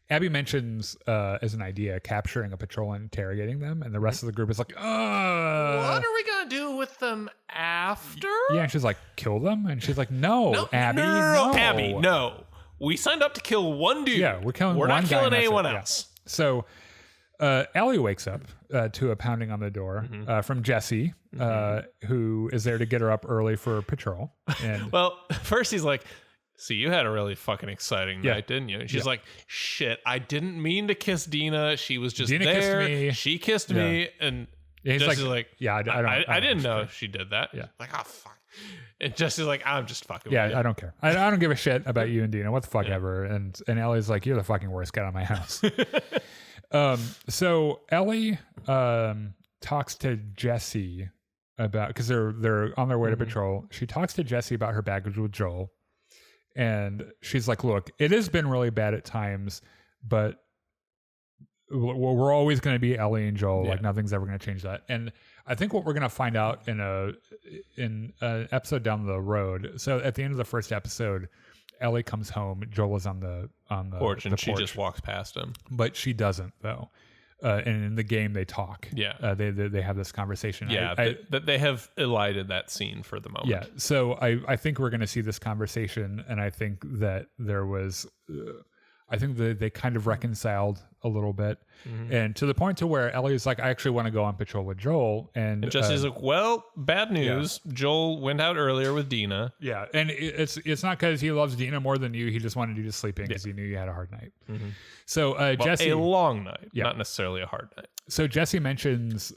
Abby mentions as an idea capturing a patrol and interrogating them, and the rest of the group is like, what are we gonna do with them after? Yeah, and she's like, kill them, and she's like, no, Abby, no, Abby, no. We signed up to kill one dude. Yeah, we're killing. We're one not guy killing anyone else. Yeah. So. Ellie wakes up to a pounding on the door from Jesse, who is there to get her up early for patrol. And well, first he's like, "See, you had a really fucking exciting night, didn't you?" And she's like, "Shit, I didn't mean to kiss Dina. She was just Dina there. Kissed me. She kissed me." And he's Jesse's like, "Yeah, I didn't know she did that." Yeah, like, oh fuck. And Jesse's like, "I'm just fucking." Yeah, with you. I don't care. I don't give a shit about you and Dina. What the fuck ever. And Ellie's like, "You're the fucking worst. Get out of my house." So Ellie talks to Jesse about, because they're on their way to patrol. She talks to Jesse about her baggage with Joel, and she's like, "Look, it has been really bad at times, but we're always going to be Ellie and Joel. Like nothing's ever going to change that." And I think what we're going to find out in an episode down the road. So at the end of the first episode, Ellie comes home. Joel is on the porch, and she just walks past him. But she doesn't, though. And in the game, they talk. Yeah, they have this conversation. Yeah, they have elided that scene for the moment. Yeah, so I think we're going to see this conversation, and I think that there was. I think they kind of reconciled a little bit, and to the point to where Ellie's like, I actually want to go on patrol with Joel, and Jesse's like, well, bad news. Yeah. Joel went out earlier with Dina. Yeah, and it's not because he loves Dina more than you. He just wanted you to sleep in because he knew you had a hard night. So Jesse, a long night, not necessarily a hard night. So Jesse mentions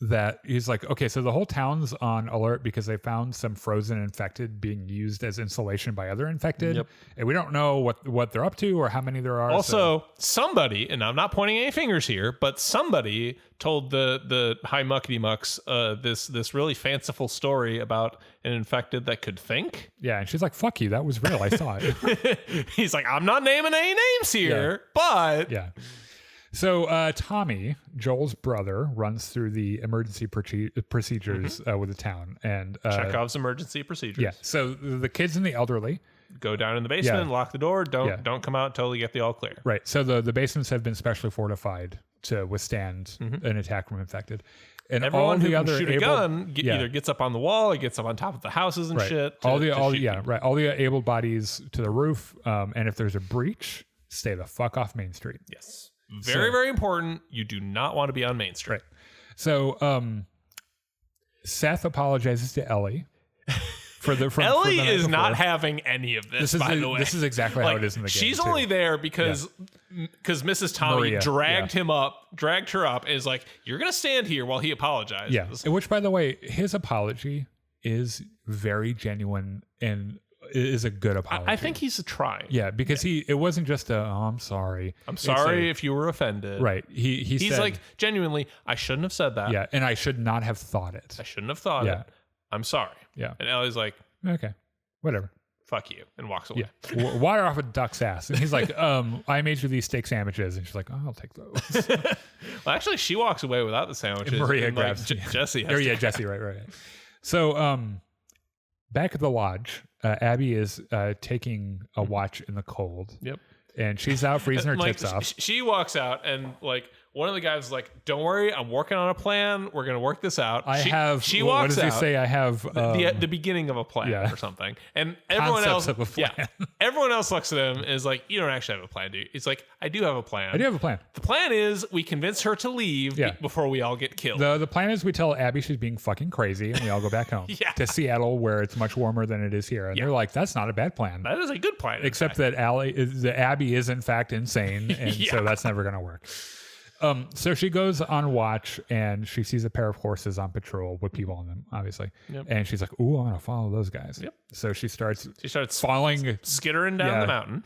that he's like, okay, so the whole town's on alert because they found some frozen infected being used as insulation by other infected. And we don't know what they're up to or how many there are. Also, somebody, and I'm not pointing any fingers here, but somebody told the high muckety mucks this really fanciful story about an infected that could think. Yeah, and she's like, fuck you, that was real. I saw it. He's like, I'm not naming any names here, but... Yeah. So Tommy, Joel's brother, runs through the emergency procedures with the town. And Chekhov's emergency procedures. Yeah. So the kids and the elderly go down in the basement, lock the door, don't come out until you get the all clear. Right. So the basements have been specially fortified to withstand an attack from infected. And everyone all the who other can shoot a gun either gets up on the wall or gets up on top of the houses and shit. All the able bodies to the roof. And if there's a breach, stay the fuck off Main Street. Yes. Very important. You do not want to be on Main Street. Right. So Seth apologizes to Ellie Ellie is not having any of this, by the way. This is exactly how it is in the game. She's only there because Mrs. Tommy dragged her up and is like, you're going to stand here while he apologizes. Yeah. Which, by the way, his apology is very genuine and is a good apology. I think he's trying. Yeah, because it wasn't just I'm sorry. I'm sorry if you were offended. Right. He's said, like, genuinely, I shouldn't have said that. Yeah, and I should not have thought it. I shouldn't have thought it. I'm sorry. Yeah. And Ellie's like, okay, whatever. Fuck you, and walks away. Yeah. Water off a duck's ass. And he's like, I made you these steak sandwiches. And she's like, oh, I'll take those. Well, actually, she walks away without the sandwiches. And Maria grabs Jesse. Jesse, right. So back at the lodge, Abby is taking a watch in the cold. Yep. And she's out freezing her tits off. She walks out and like one of the guys is like, don't worry, I'm working on a plan. We're going to work this out. She walks out. What does he say? I have the beginning of a plan or something. And everyone else looks at him and is like, you don't actually have a plan, do you? It's like, I do have a plan. I do have a plan. The plan is we convince her to leave before we all get killed. The plan is we tell Abby she's being fucking crazy and we all go back home to Seattle where it's much warmer than it is here. And they're like, that's not a bad plan. That is a good plan. Except that Abby is in fact insane. And so that's never going to work. So she goes on watch and she sees a pair of horses on patrol with people on them, obviously. Yep. And she's like, ooh, I'm going to follow those guys. Yep. So she starts following, skittering down the mountain.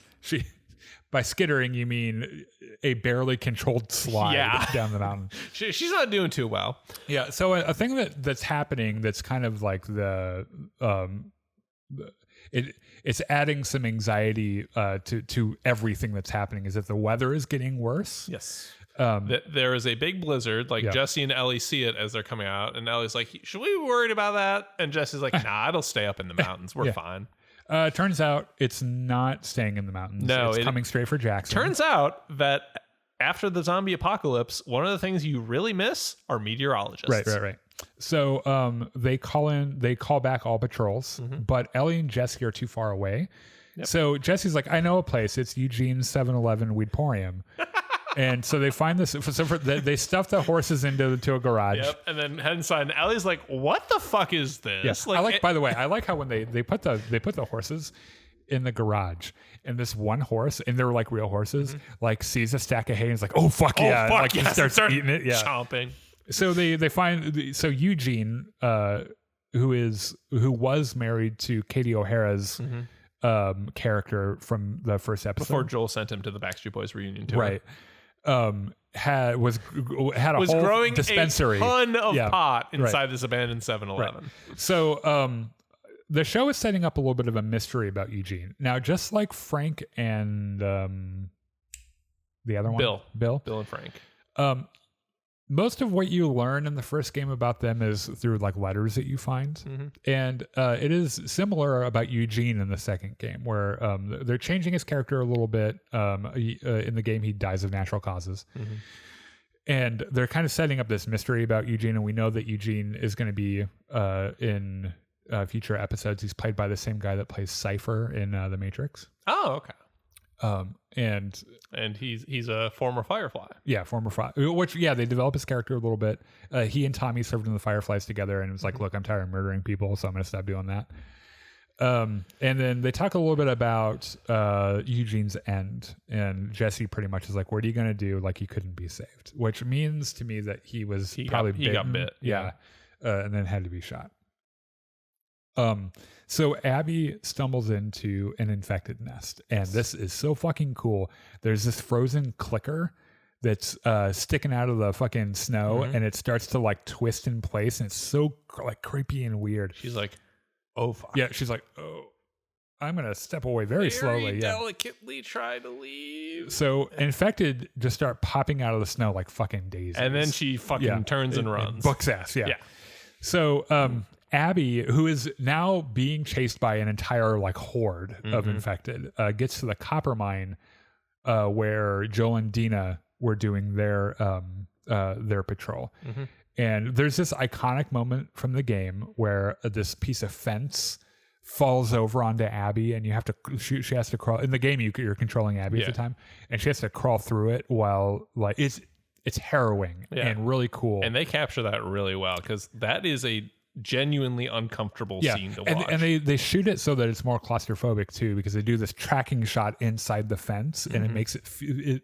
By skittering, you mean a barely controlled slide down the mountain. She's not doing too well. Yeah. So a thing that's happening that's kind of like it's adding some anxiety to everything that's happening is that the weather is getting worse. Yes. There is a big blizzard. Like Jesse and Ellie see it as they're coming out, and Ellie's like, "Should we be worried about that?" And Jesse's like, "Nah, it'll stay up in the mountains. We're fine." Turns out it's not staying in the mountains. No, it's coming straight for Jackson. Turns out that after the zombie apocalypse, one of the things you really miss are meteorologists. Right. So they call back all patrols, but Ellie and Jesse are too far away. Yep. So Jesse's like, I know a place. It's Eugene's 7-Eleven Weedporium. And so they find this. They stuff the horses into a garage. Yep. And then head inside. And Ellie's like, "What the fuck is this?" Yes. By the way, I like how when they put the horses in the garage, and this one horse, and they're like real horses, like sees a stack of hay and is like, "Oh fuck yeah!" Like he starts eating it. Yeah. Chomping. So they find Eugene, who was married to Katie O'Hara's character from the first episode before Joel sent him to the Backstreet Boys reunion tour. Right. Was whole growing dispensary. A ton of pot inside this abandoned 7-Eleven. Right. So the show is setting up a little bit of a mystery about Eugene. Now, just like Frank and the other one, Bill and Frank. Most of what you learn in the first game about them is through like letters that you find. And it is similar about Eugene in the second game where they're changing his character a little bit. In the game, he dies of natural causes. And they're kind of setting up this mystery about Eugene. And we know that Eugene is going to be in future episodes. He's played by the same guy that plays Cypher in The Matrix. Oh, okay. And he's a former Firefly. Yeah, former Firefly. Which they develop his character a little bit. He and Tommy served in the Fireflies together, and it was like, look, I'm tired of murdering people, so I'm going to stop doing that. And then they talk a little bit about Eugene's end, and Jesse pretty much is like, what are you going to do? Like, he couldn't be saved, which means to me that he got bit. Yeah. And then had to be shot. So Abby stumbles into an infected nest, and this is so fucking cool. There's this frozen clicker that's sticking out of the fucking snow, and it starts to like twist in place, and it's so like creepy and weird. She's like, oh fuck. Yeah, she's like, oh, I'm gonna step away very slowly. Delicately try to leave. So infected just start popping out of the snow like fucking daisies, and then she fucking turns and runs. Books ass. Yeah. So Abby, who is now being chased by an entire like horde of infected, gets to the copper mine where Joel and Dina were doing their patrol. And there's this iconic moment from the game where this piece of fence falls over onto Abby, and you have to she has to crawl. In the game, you're controlling Abby at the time, and she has to crawl through it while like it's harrowing and really cool. And they capture that really well, because that is a genuinely uncomfortable scene to watch. And they shoot it so that it's more claustrophobic too, because they do this tracking shot inside the fence, and it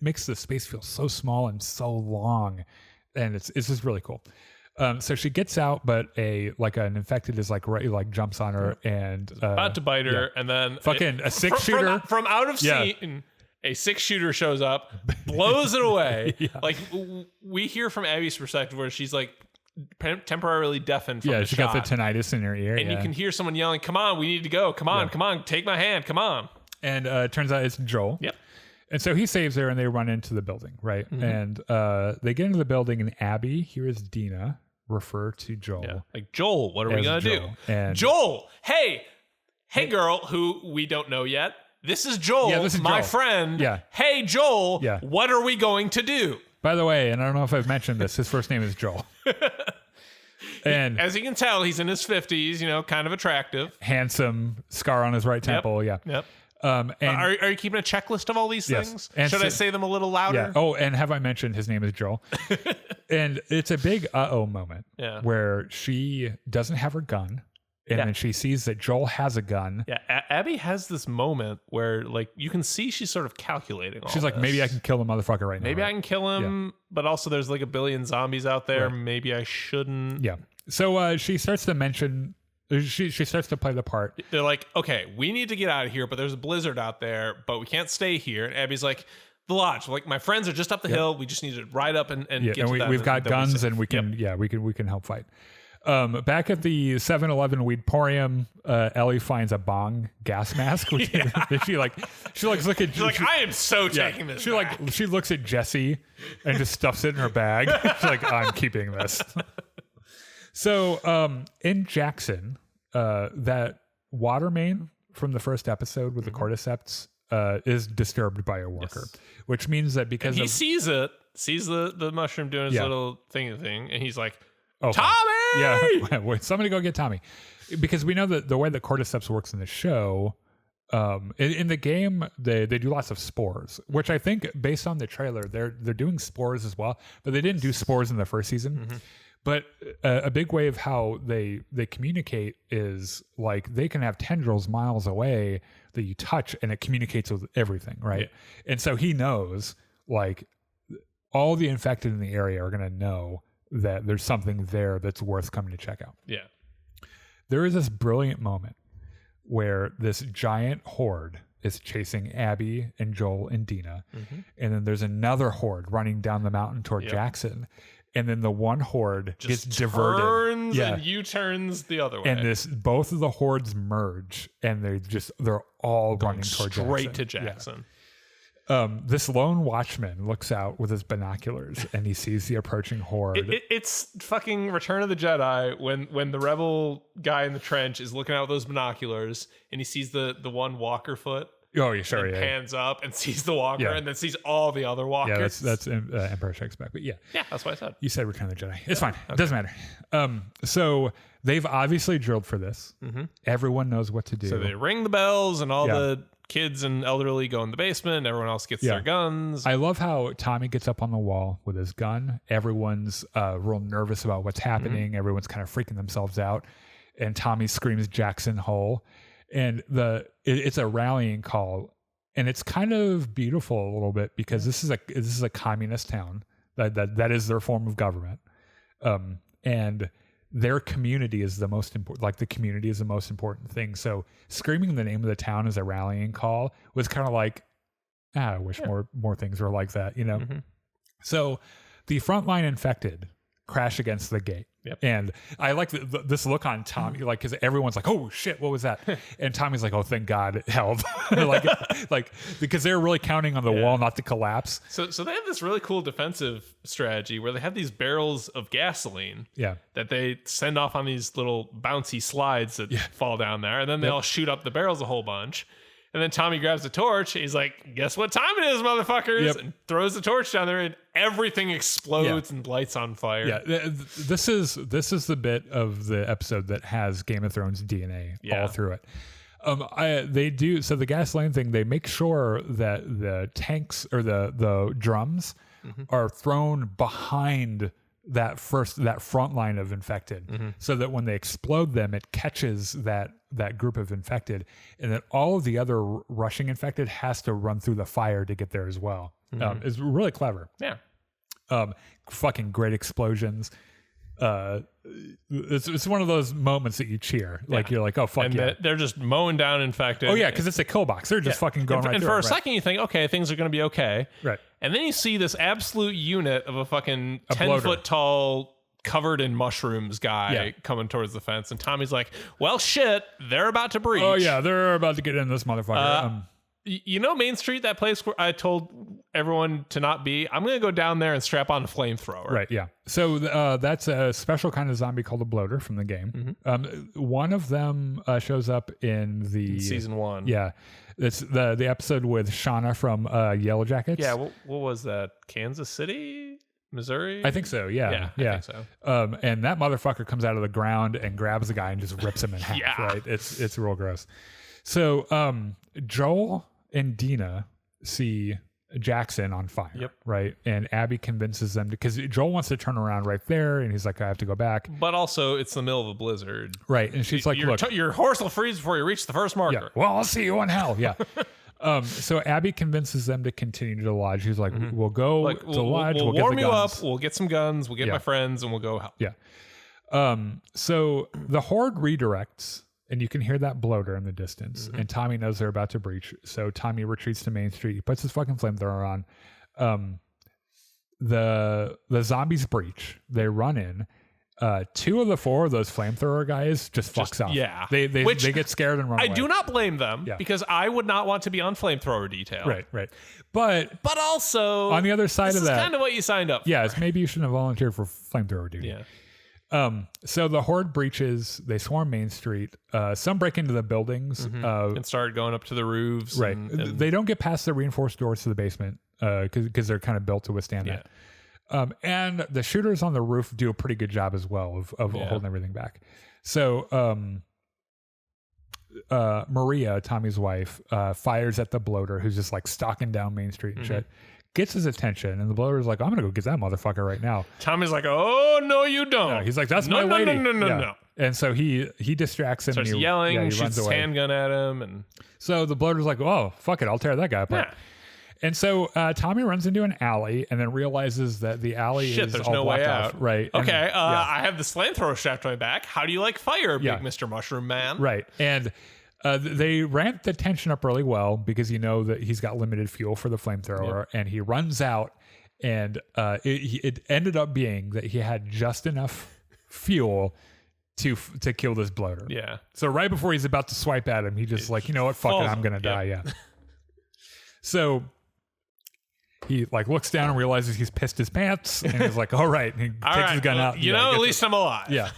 makes the space feel so small and so long, and it's just really cool. So she gets out, but an infected is like jumps on her and about to bite her, and then fucking a 6-shooter from out of scene. A 6-shooter shows up, blows it away. Like we hear from Abby's perspective, where she's like temporarily deafened from the she shot. got the tinnitus in her ear, and you can hear someone yelling, "Come on, we need to go! Come on, take my hand, come on!" And it turns out it's Joel. Yep. And so he saves her, and they run into the building, right? And they get into the building, and Abby hears Dina refer to Joel. Yeah. Like, Joel, what are we gonna do? And Joel, hey girl, who we don't know yet. This is Joel, my friend. Yeah. Hey Joel, what are we going to do? By the way, and I don't know if I've mentioned this, his first name is Joel. And as you can tell, he's in his 50s, kind of attractive. Handsome, scar on his right temple, Yep. And are you keeping a checklist of all these things? And Should I say them a little louder? Yeah. Oh, and have I mentioned his name is Joel? And it's a big moment where she doesn't have her gun. And then she sees that Joel has a gun. Yeah, Abby has this moment where, like, you can see she's sort of calculating all She's like, this. maybe I can kill the motherfucker right now. Maybe I can kill him, but also there's like a billion zombies out there. Right. Maybe I shouldn't. Yeah. So she starts to mention... She starts to play the part. They're like, okay, we need to get out of here, but there's a blizzard out there, but we can't stay here. And Abby's like, the lodge. Like, my friends are just up the hill. We just need to ride up and get to that. We've got guns, and we can we can help fight. Back at the 7-Eleven Weedporium, Ellie finds a bong gas mask. Which she looks at. She's like, I am so taking this. She looks at Jesse and just stuffs it in her bag. She's like, I'm keeping this. So in Jackson, that water main from the first episode with the cordyceps is disturbed by a worker, which means that because he sees the mushroom doing his little thing, and he's like, oh, Tommy! Yeah, somebody go get Tommy. Because we know that the way that cordyceps works in the show, in the game, they do lots of spores, which I think based on the trailer, they're doing spores as well, but they didn't do spores in the first season. But a big way of how they communicate is like they can have tendrils miles away that you touch, and it communicates with everything, right? Yeah. And so he knows, like, all the infected in the area are going to know that there's something there that's worth coming to check out. Yeah. There is this brilliant moment where this giant horde is chasing Abby and Joel and Dina, and then there's another horde running down the mountain toward Jackson. And then the one horde gets diverted. Turns and U-turns the other way. And both of the hordes merge, and they're all running toward Jackson. Straight to Jackson. Yeah. This lone watchman looks out with his binoculars, and he sees the approaching horde. It's fucking Return of the Jedi when the rebel guy in the trench is looking out with those binoculars, and he sees the one walker foot. Oh, yeah, sure. Pans up and sees the walker, and then sees all the other walkers. Yeah, that's Empire Strikes Back. But yeah, that's what I said. You said Return of the Jedi. It's fine. Okay. It doesn't matter. So they've obviously drilled for this. Everyone knows what to do. So they ring the bells, and all the kids and elderly go in the basement. And everyone else gets their guns. I love how Tommy gets up on the wall with his gun. Everyone's real nervous about what's happening. Everyone's kind of freaking themselves out. And Tommy screams Jackson Hole. And it's a rallying call, and it's kind of beautiful a little bit because this is a communist town that is their form of government, and their community is the most important. Like the community is the most important thing. So screaming the name of the town as a rallying call was kind of like, I wish more things were like that, you know. Mm-hmm. So the frontline infected crash against the gate. Yep. And I like this look on Tommy, like, because everyone's like, "Oh shit, what was that?" And Tommy's like, "Oh, thank God it held." like because they're really counting on the wall not to collapse. So they have this really cool defensive strategy where they have these barrels of gasoline, that they send off on these little bouncy slides that fall down there, and then they all shoot up the barrels a whole bunch. And then Tommy grabs a torch. He's like, "Guess what time it is, motherfuckers?" Yep. And throws the torch down there, and everything explodes and lights on fire. Yeah, this is the bit of the episode that has Game of Thrones DNA all through it. They do so the gasoline thing. They make sure that the tanks or the drums are thrown behind that front line of infected, so that when they explode them, it catches that group of infected, and then all of the other rushing infected has to run through the fire to get there as well. It's really clever. Yeah. Fucking great explosions. It's one of those moments that you cheer. Like you're like, oh fuck, and they're just mowing down infected. Oh yeah, because it's a kill box. They're just fucking going right through. And for a second you think, okay, things are going to be okay. Right. And then you see this absolute unit of a fucking 10-foot tall, covered in mushrooms guy coming towards the fence, and Tommy's like, "Well, shit, they're about to breach." Oh yeah, they're about to get in this motherfucker. You know Main Street, that place where I told everyone to not be? I'm going to go down there and strap on a flamethrower. Right, yeah. So that's a special kind of zombie called a bloater from the game. One of them shows up in season 1. Yeah. It's the episode with Shauna from Yellow Jackets. Yeah, what was that? Kansas City? Missouri? I think so, yeah. I think so. And that motherfucker comes out of the ground and grabs the guy and just rips him in half, right? It's real gross. So Joel and Dina see Jackson on fire, right? And Abby convinces them because Joel wants to turn around right there, and he's like, "I have to go back." But also, it's the middle of a blizzard, right? And she's like, "Look, your horse will freeze before you reach the first marker." Yeah. Well, I'll see you in hell. Yeah. So Abby convinces them to continue to the lodge. He's like, "We'll go to the lodge. We'll get warm the you guns. up. We'll get some guns. We'll get my friends, and we'll go help." Yeah. So the horde redirects. And you can hear that bloater in the distance. And Tommy knows they're about to breach. So Tommy retreats to Main Street. He puts his fucking flamethrower on. The zombies breach. They run in. 2 of the 4 of those flamethrower guys just fucks up. Yeah. They get scared and run away. I do not blame them because I would not want to be on flamethrower detail. Right. But also on the other side of that, is kind of what you signed up for. Yeah, maybe you shouldn't have volunteered for flamethrower duty. Yeah. So the horde breaches, they swarm Main Street, some break into the buildings, and start going up to the roofs. Right. And they don't get past the reinforced doors to the basement, cause they're kind of built to withstand that. And the shooters on the roof do a pretty good job as well of holding everything back. So, Maria, Tommy's wife, fires at the bloater who's just like stalking down Main Street and shit. Gets his attention, and the bloater's like, "I'm gonna go get that motherfucker right now." Tommy's like, "Oh no, you don't." No, he's like, "That's my lady." No. And so he distracts him. Starts and yelling, he shoots runs his away. handgun at him, and so the bloater's like, "Oh fuck it, I'll tear that guy apart." Yeah. And so Tommy runs into an alley, and then realizes that the alley is there's all no blocked way off. out. Right. Okay. I have this flamethrower strapped to my back. How do you like fire, big Mr. Mushroom Man? Right. And they ramp the tension up really well because you know that he's got limited fuel for the flamethrower, and he runs out. And it ended up being that he had just enough fuel to kill this bloater. Yeah. So right before he's about to swipe at him, he just like, you know what, fuck it, I'm gonna die. Yeah. So he like looks down and realizes he's pissed his pants, and he's like, all right, and he takes his gun out. You know, at least I'm alive. Yeah.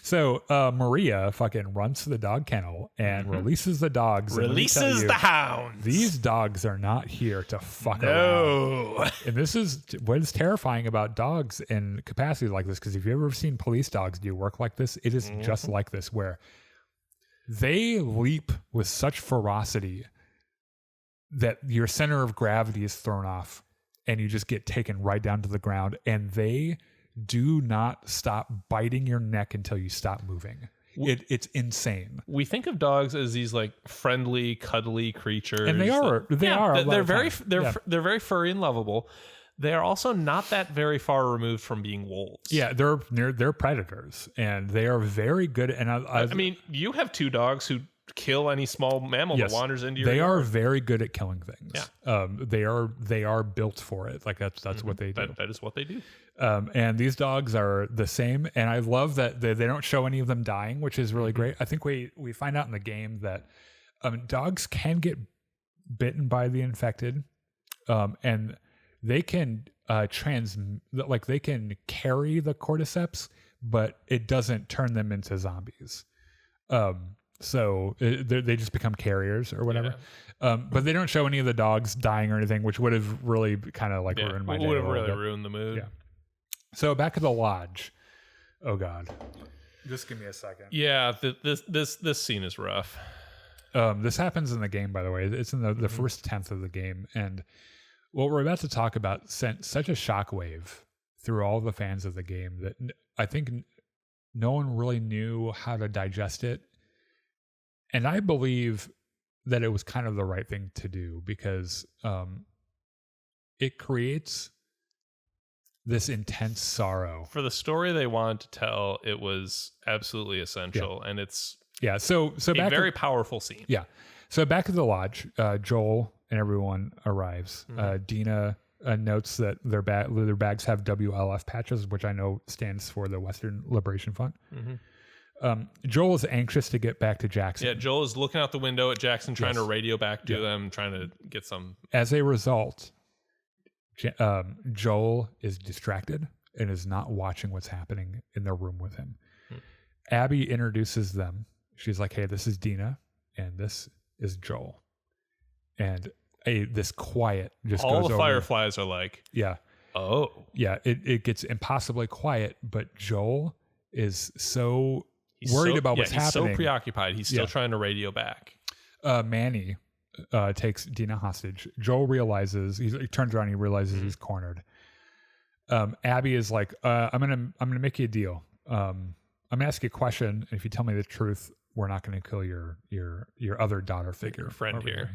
So Maria fucking runs to the dog kennel and releases the dogs. Releases the hounds. These dogs are not here to fuck around. And this is what is terrifying about dogs in capacities like this, because if you've ever seen police dogs do work like this, it is just like this, where they leap with such ferocity that your center of gravity is thrown off and you just get taken right down to the ground, and they do not stop biting your neck until you stop moving. It's insane. We think of dogs as these like friendly, cuddly creatures, and they are. They're very furry and lovable. They are also not that very far removed from being wolves. Yeah, they're predators, and they are very good. And I mean, you have 2 dogs who kill any small mammal that wanders into your yard. They are yard. very good at killing things. Yeah. They are built for it. Like that's what they do. That is what they do. And these dogs are the same. And I love that they don't show any of them dying, which is really great. I think we find out in the game that dogs can get bitten by the infected, and they can they can carry the cordyceps, but it doesn't turn them into zombies. So they just become carriers or whatever. Yeah. But they don't show any of the dogs dying or anything, which would have really kind of like ruined my day. Would have really ruined the mood. Yeah. So back at the lodge. Oh God. Just give me a second. Yeah, this scene is rough. This happens in the game, by the way. It's in the first 10th of the game, and what we're about to talk about sent such a shockwave through all the fans of the game that I think no one really knew how to digest it. And I believe that it was kind of the right thing to do because it creates this intense sorrow. For the story they wanted to tell, it was absolutely essential. Yeah. And it's so a very powerful scene. Yeah. So back at the lodge, Joel and everyone arrives. Dina notes that their bags have WLF patches, which I know stands for the Western Liberation Front. Joel is anxious to get back to Jackson. Yeah, Joel is looking out the window at Jackson, trying to radio back to them, trying to get some. As a result, Joel is distracted and is not watching what's happening in the room with him. Abby introduces them. She's like, "Hey, this is Dina, and this is Joel." And this quiet just all goes the over. fireflies are like, oh, yeah. It gets impossibly quiet, but Joel is so worried about what's happening. He's so preoccupied. He's still trying to radio back. Manny takes Dina hostage. Joel realizes he turns around. He realizes he's cornered. Abby is like, "I'm gonna make you a deal. I'm gonna ask you a question, and if you tell me the truth, we're not gonna kill your other daughter figure, friend here."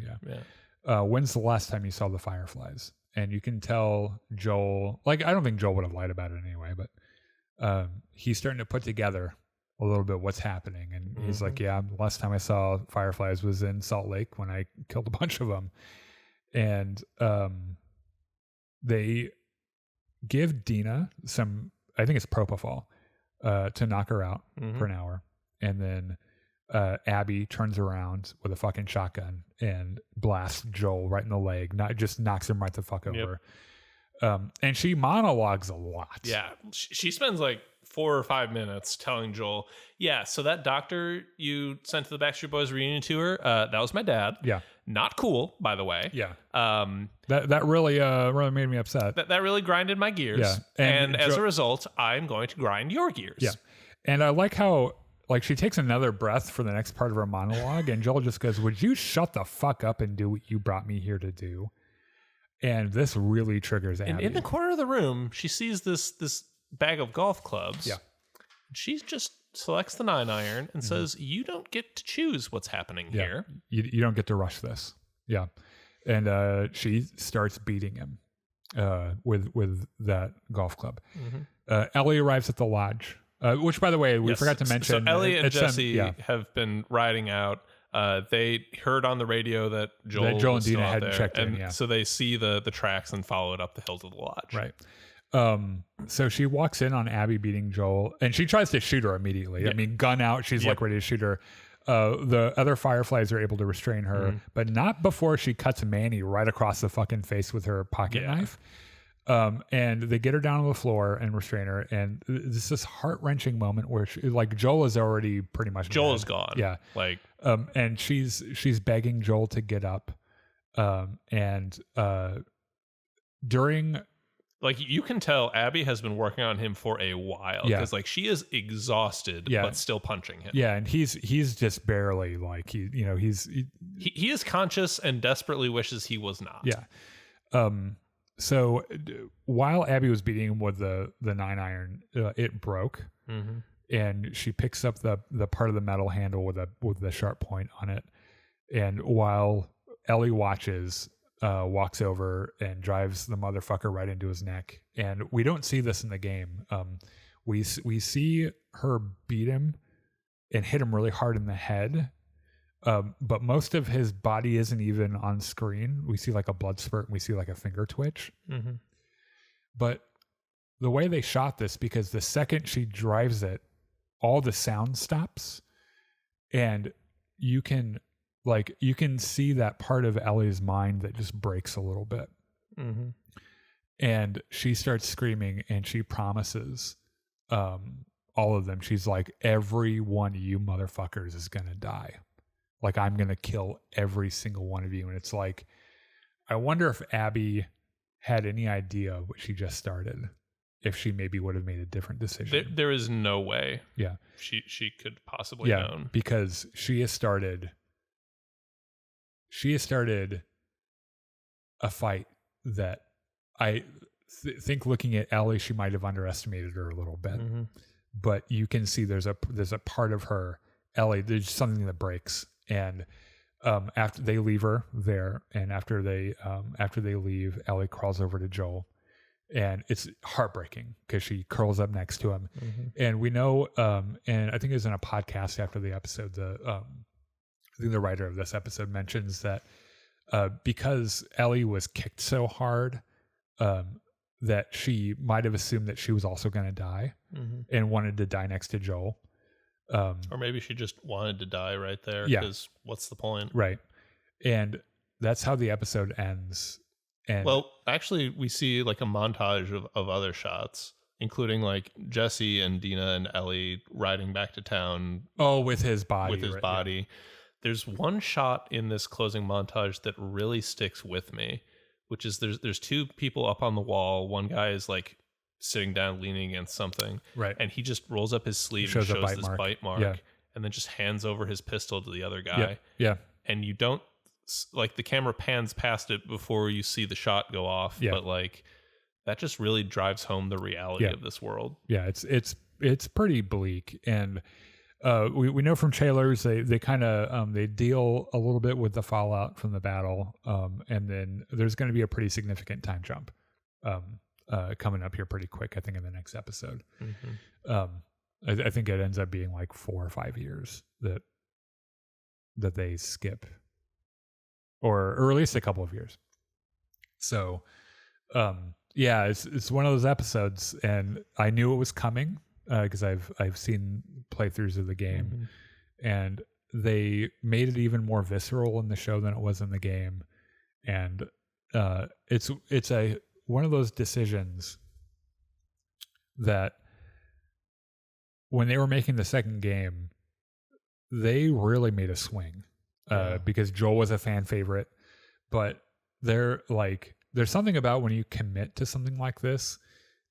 When's the last time you saw the fireflies? And you can tell Joel. Like, I don't think Joel would have lied about it anyway, but he's starting to put together a little bit what's happening, and he's like, "Yeah, the last time I saw fireflies was in Salt Lake when I killed a bunch of them." And they give Dina some, I think it's propofol, to knock her out for an hour, and then Abby turns around with a fucking shotgun and blasts Joel right in the leg. Not just knocks him right the fuck over. And she monologues a lot. Yeah, she spends like 4 or 5 minutes telling Joel, "Yeah, so that doctor you sent to the Backstreet Boys reunion tour, that was my dad. Yeah, not cool, by the way. Yeah, that really made me upset. That really grinded my gears. Yeah, and as a result, I'm going to grind your gears. Yeah, and I like how." Like, she takes another breath for the next part of her monologue, and Joel just goes, "Would you shut the fuck up and do what you brought me here to do?" And this really triggers Abby. In the corner of the room, she sees this bag of golf clubs. Yeah. She just selects the 9-iron and says, "You don't get to choose what's happening here. You don't get to rush this." Yeah. And she starts beating him with that golf club. Ellie arrives at the lodge. Which, by the way, we forgot to mention. So Ellie and Jesse have been riding out. They heard on the radio that Joel and Dina hadn't checked in. So they see the tracks and follow it up the hill to the lodge. Right. So she walks in on Abby beating Joel, and she tries to shoot her immediately. Yeah. I mean, gun out. She's like ready to shoot her. The other fireflies are able to restrain her, but not before she cuts Manny right across the fucking face with her pocket knife. And they get her down on the floor and restrain her. And this heart-wrenching moment where Joel is already pretty much Joel dead. Is gone. Yeah. And she's begging Joel to get up. During, you can tell Abby has been working on him for a while because she is exhausted, but still punching him. Yeah. And he's just barely he is conscious and desperately wishes he was not. Yeah. So while Abby was beating him with the 9-iron, it broke, and she picks up the part of the metal handle with the sharp point on it. And while Ellie watches, walks over and drives the motherfucker right into his neck. And we don't see this in the game. We see her beat him and hit him really hard in the head. But most of his body isn't even on screen. We see like a blood spurt and we see like a finger twitch. Mm-hmm. But the way they shot this, because the second she drives it, all the sound stops, and you can see that part of Ellie's mind that just breaks a little bit. Mm-hmm. And she starts screaming, and she promises all of them. She's like, every one of you motherfuckers is going to die. Like, I'm going to kill every single one of you. And it's like, I wonder if Abby had any idea what she just started, if she maybe would have made a different decision. There is no way. Yeah. She could possibly known. Because she has started a fight that I think, looking at Ellie, she might have underestimated her a little bit. Mm-hmm. But you can see there's a part of her, Ellie, there's something that breaks. And after they leave her there, and after they leave, Ellie crawls over to Joel, and it's heartbreaking because she curls up next to him. Mm-hmm. And we know, and I think it was in a podcast after the episode, I think the writer of this episode mentions that because Ellie was kicked so hard, that she might have assumed that she was also going to die, mm-hmm. and wanted to die next to Joel. Or maybe she just wanted to die right there, because what's the point? Right. And that's how the episode ends. And well, actually, we see like a montage of other shots, including like Jesse and Dina and Ellie riding back to town. Oh, with his body. Yeah. There's one shot in this closing montage that really sticks with me, which is there's two people up on the wall. One guy is like sitting down, leaning against something. Right. And he just rolls up his sleeve and shows this bite mark, and then just hands over his pistol to the other guy. Yeah. And you don't, like, the camera pans past it before you see the shot go off. Yeah. But like, that just really drives home the reality of this world. Yeah. It's pretty bleak. And we know from trailers, they kind of, they deal a little bit with the fallout from the battle. And then there's going to be a pretty significant time jump. Coming up here pretty quick, I think, in the next episode. Mm-hmm. I think it ends up being like 4 or 5 years that they skip, or at least a couple of years. So, it's one of those episodes, and I knew it was coming because I've seen playthroughs of the game, mm-hmm. and they made it even more visceral in the show than it was in the game, and it's one of those decisions that when they were making the second game, they really made a swing, because Joel was a fan favorite, but there's something about when you commit to something like this.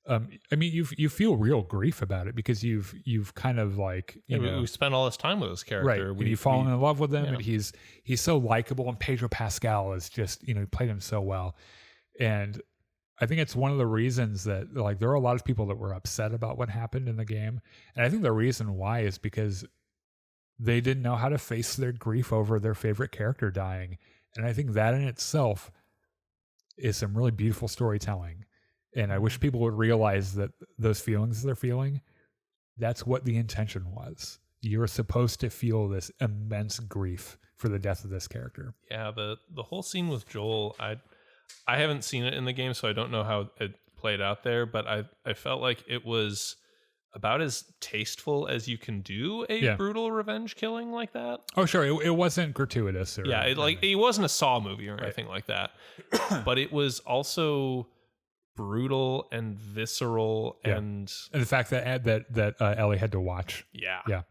I mean, you feel real grief about it, because you've kind of like, we spent all this time with this character, right? You've fallen in love with him, and he's so likable, and Pedro Pascal is just, he played him so well. And I think it's one of the reasons that, like, there are a lot of people that were upset about what happened in the game. And I think the reason why is because they didn't know how to face their grief over their favorite character dying. And I think that in itself is some really beautiful storytelling. And I wish people would realize that those feelings they're feeling, that's what the intention was. You're supposed to feel this immense grief for the death of this character. Yeah, the whole scene with Joel, I haven't seen it in the game, so I don't know how it played out there, but I felt like it was about as tasteful as you can do a brutal revenge killing like that. Oh, sure. It wasn't gratuitous. It wasn't a Saw movie or anything like that, but it was also brutal and visceral, and the fact that Ellie had to watch. Yeah.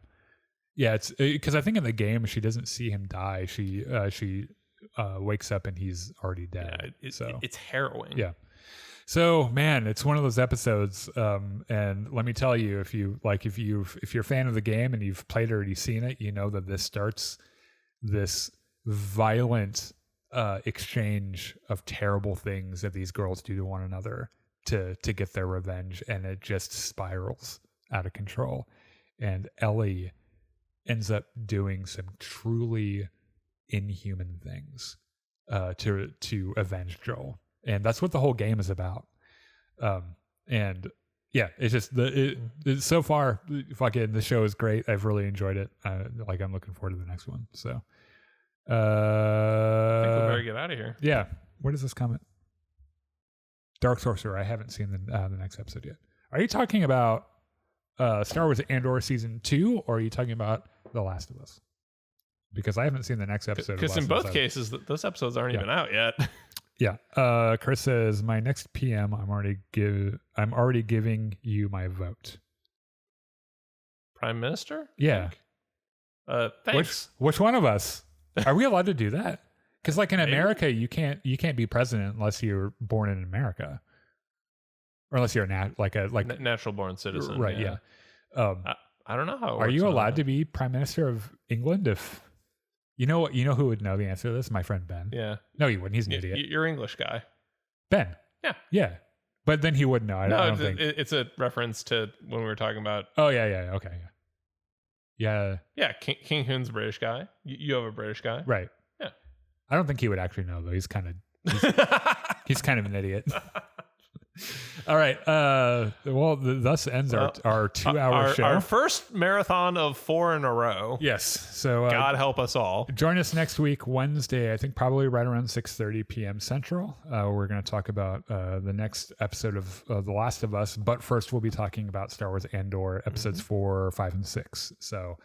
It's because I think in the game she doesn't see him die. She wakes up and he's already dead. It's harrowing. Yeah. So, man, it's one of those episodes. And let me tell you, if you're a fan of the game and you've played it or you've seen it, you know that this starts this violent exchange of terrible things that these girls do to one another to get their revenge, and it just spirals out of control. and Ellie ends up doing some truly inhuman things to avenge Joel, and that's what the whole game is about. And yeah, it's just so far, fucking the show is great. I've really enjoyed it. I'm looking forward to the next one. So, I think we better get out of here. Yeah, where does this comment? Dark Sorcerer. I haven't seen the next episode yet. Are you talking about Star Wars Andor season 2, or are you talking about The Last of Us? Because I haven't seen the next episode. Because in both cases, those episodes aren't even out yet. Yeah. Chris says, my next PM, I'm already giving you my vote. Prime Minister? Yeah. Thanks. Which one of us? Are we allowed to do that? Because in America, you can't be president unless you're born in America, or unless you're a natural born citizen. Right. Yeah. I don't know how. Are you allowed to be Prime Minister of England if? You know who would know the answer to this? My friend Ben. Yeah. No, he wouldn't. He's an idiot. You're English guy. Ben. Yeah. Yeah. But then he wouldn't know. I don't think. It's a reference to when we were talking about. Oh, yeah. Okay. Yeah. Yeah. King Hoon's a British guy. You have a British guy. Right. Yeah. I don't think he would actually know, though. He's kind of an idiot. All right. Thus ends our 2-hour show. Our first marathon of 4 in a row. Yes. So God help us all. Join us next week, Wednesday, I think probably right around 6:30 p.m. Central. We're going to talk about the next episode of The Last of Us. But first, we'll be talking about Star Wars Andor episodes 4, 5, and 6. So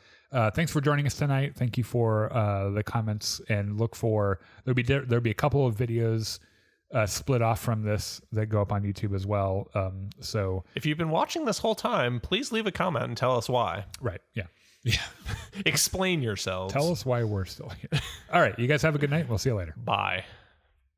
thanks for joining us tonight. Thank you for the comments, and look for there'll be a couple of videos split off from this that go up on YouTube as well. So if you've been watching this whole time, please leave a comment and tell us why. Right. Yeah. Explain yourselves. Tell us why we're still here. All right. You guys have a good night. We'll see you later. Bye.